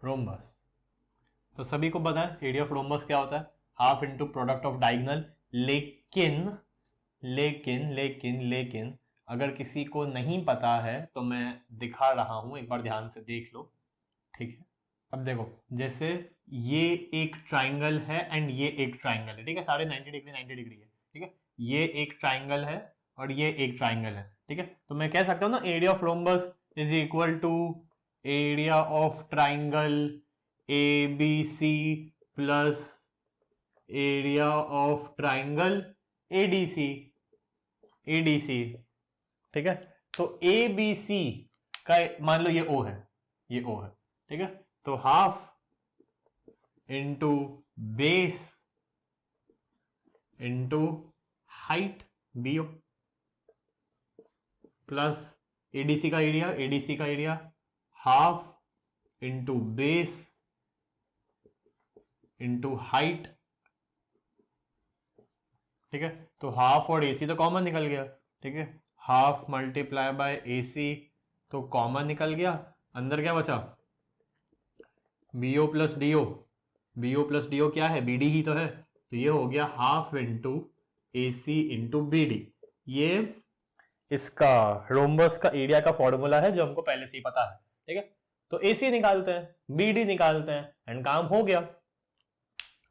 rhombus, तो सभी को पता है एरिया ऑफ रोम्बस क्या होता है, half into product of diagonal, लेकिन अगर किसी को नहीं पता है तो मैं दिखा रहा हूं, एक बार ध्यान से देख लो, ठीक है, अब देखो, जैसे ये एक ट्राइंगल है एंड ये एक ट्राइंगल है, ठीक है, सारे 90 डिग्री है, ठीक है, ये एक ट्राइंगल है और ये एक ट्राइंगल है, ठीक है, तो मैं कह सकता हूं ना area of rhombus is equal to area of triangle ABC plus area of triangle ADC, ठीक है, तो ABC का मान लो ये O है, ठीक है, तो half into base into height BO plus ADC का area half into base into height, ठीक है, तो हाफ और AC तो कॉमन निकल गया, ठीक है, हाफ मल्टीप्लाई बाय AC तो कॉमन निकल गया, अंदर क्या बचा, BO प्लस DO क्या है, BD ही तो है, तो ये हो गया half into AC into BD, ये इसका रोम्बस का एरिया का फॉर्मूला है जो हमको पहले से ही पता है, ठीक है, तो AC निकालते हैं, BD निकालते हैं एंड काम हो गया,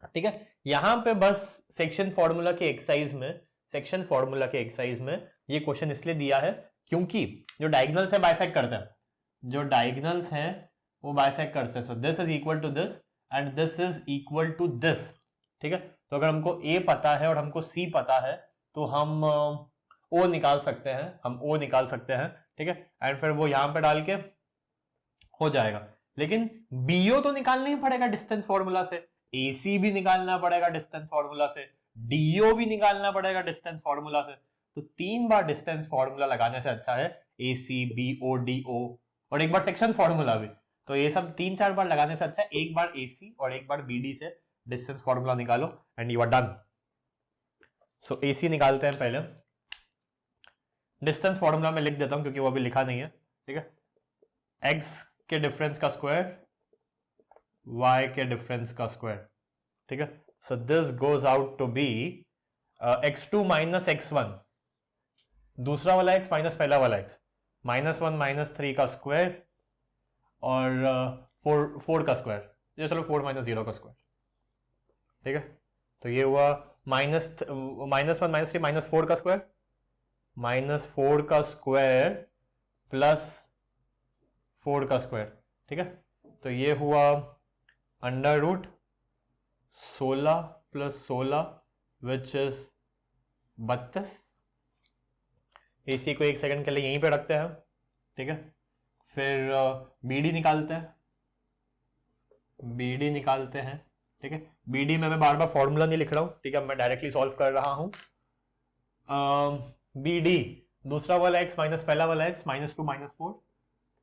ठीक है, यहां पे बस सेक्शन फॉर्मूला के एक्सरसाइज में ये क्वेश्चन इसलिए दिया है क्योंकि जो डायगोनल्स है बाइसेक्ट करते हैं, वो बाइसेक्ट करते हैं, so this is equal to this and this is equal to this, ठीक है। तो अगर हमको ए पता है और हमको सी पता है तो हम ओ निकाल सकते हैं, हम ओ निकाल सकते हैं, ठीक है। एंड फिर वो यहां पे डाल के हो जाएगा। लेकिन बीओ तो निकालना ही पड़ेगा डिस्टेंस फॉर्मूला से, एसी भी निकालना पड़ेगा डिस्टेंस फॉर्मूला से, डीओ भी निकालना पड़ेगा डिस्टेंस फॉर्मूला से। तो 3 बार डिस्टेंस फॉर्मूला लगाने से अच्छा है एसी बीओ डीओ और एक बार सेक्शन फॉर्मूला भी। तो ये सब 3-4 बार लगाने से अच्छा है एक बार एसी और एक बार बीडी से डिस्टेंस फॉर्मूला निकालो and you are done. So AC निकालते हैं पहले। डिस्टेंस फॉर्मूला में लिख देता हूं क्योंकि वो अभी लिखा नहीं है, ठीक है। एक्स के डिफरेंस का स्क्वायर, y के डिफरेंस का स्क्वायर, ठीक है। So this goes out to be x2 minus x1, दूसरा वाला x माइनस पहला वाला x, -1 -3 का स्क्वायर और 4 का स्क्वायर, ये चलो 4 - 0 का स्क्वायर, ठीक है। तो ये हुआ -1 -3 -4 का स्क्वायर, -4 का स्क्वायर प्लस 4 का स्क्वायर, ठीक है। तो ये हुआ under root 16 + 16 which is 32। AC को 1 सेकंड के लिए यहीं पे रखते हैं, ठीक है। फिर बीडी निकालते हैं, बीडी निकालते हैं, ठीक है। बीडी में मैं बार बार फॉर्मूला नहीं लिख रहा हूं, ठीक है, मैं डायरेक्टली सॉल्व कर रहा हूं। बीडी दूसरा वाला x माइनस पहला वाला x, -2 -4,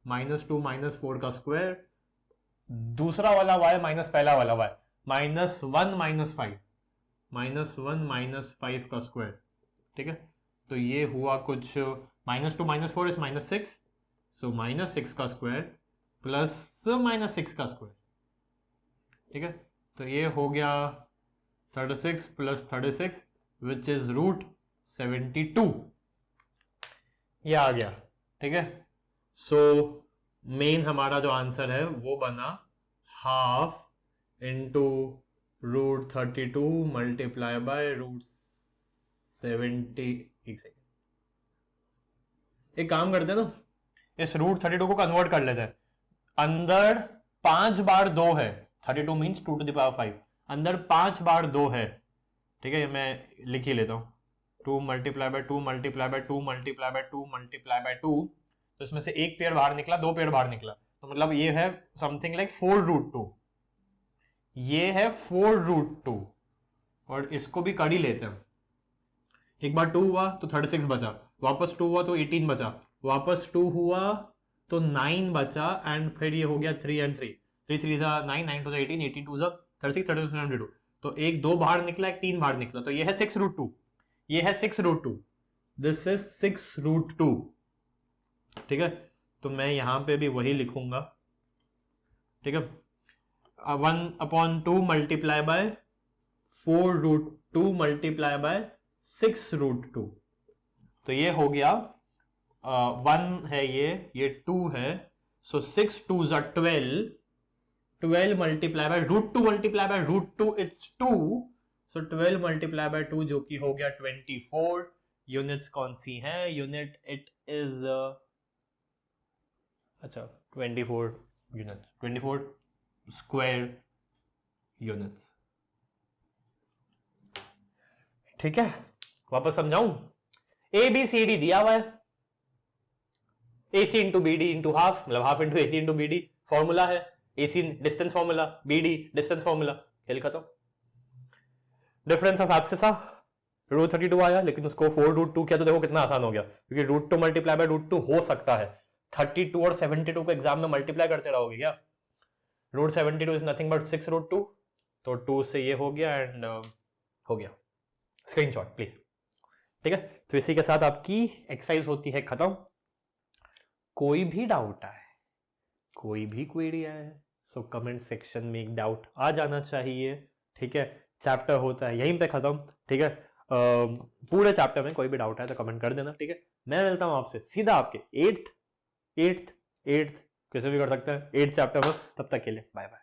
-2 -4 का स्क्वायर, दूसरा वाला y माइनस पहला वाला y, -1 -5, -1 -5 का स्क्वायर, ठीक है। तो ये हुआ कुछ -2 -4 इज -6, सो -6 का स्क्वायर प्लस -6 का स्क्वायर, ठीक है। तो ये हो गया 36 + 36 विच इज √72, ये आ गया, ठीक है। सो मेन हमारा जो आंसर है वो बना 1/2 × √32 मल्टीप्लाई बाय √70। एक सेकेंड, एक काम करते हैं ना, इस √32 को कन्वर्ट कर लेते हैं। अंदर 5 बार 2 है, 32 मीन्स 2 to the power 5, अंदर 5 बार 2 है, ठीक है। मैं लिख ही लेता हूं, 2 × 2 × 2 × 2 × 2, तो इसमें से एक पेयर बाहर निकला, 2 पेयर बाहर निकला, तो मतलब ये है समथिंग लाइक 4√2, ये है 4√2 और इसको भी कर ही लेते हैं। एक बार 2 हुआ तो 36 बचा, वापस 2 हुआ तो 18 बचा, वापस 2 हुआ तो 9 बचा, एंड फिर ये हो गया 3 and 3, 3 3 9, 9 2 18, 18 2 36, 32 72, तो एक 2 बाहर निकला, एक 3 बाहर निकला, तो ये है 6√2, ये है 6√2, दिस इज 6√2, ठीक है। तो मैं यहां पे भी वही लिखूंगा, ठीक है। 1/2 मल्टीप्लाई बाय 4√2 मल्टीप्लाई बाय 6√2, तो ये हो गया 1 है, ये 2 है, सो 6 2 = 12, 12 multiply by √2 multiply by √2 it's 2, so 12 multiply by 2 जो कि हो गया 24। यूनिट्स कौन सी हैं? यूनिट इट इज अच्छा 24 यूनिट, 24 स्क्वायर यूनिट्स, ठीक है। वापस समझाऊं, ए बी सी डी दिया हुआ है, AC into B D into half, मतलब half into AC into B D, formula है AC distance formula, BD distance formula, खेल खत्म। डिफरेंस ऑफ एब्सिसा √32 आया, लेकिन उसको 4√2 किया तो देखो कितना आसान हो गया, क्योंकि √2 मल्टीप्लाई बाय √2 हो सकता है। 32 और 72 को एग्जाम में मल्टीप्लाई करते रहोगे क्या? √72 इज नथिंग बट 6√2, तो 2 से ये हो गया एंड हो गया। स्क्रीनशॉट प्लीज, ठीक है। तो इसी के साथ आपकी एक्सरसाइज होती है खत्म। कोई भी डाउट आए, कोई भी क्वेरी आए, सो कमेंट सेक्शन में एक डाउट आ जाना चाहिए, ठीक है। चैप्टर होता है यहीं पे खत्म, ठीक है। पूरे चैप्टर में कोई भी डाउट है तो कमेंट कर देना, ठीक है। मैं मिलता हूं आपसे सीधा आपके 8th कैसे भी कर सकते हैं 8th चैप्टर में, तब तक के लिए बाय बाय।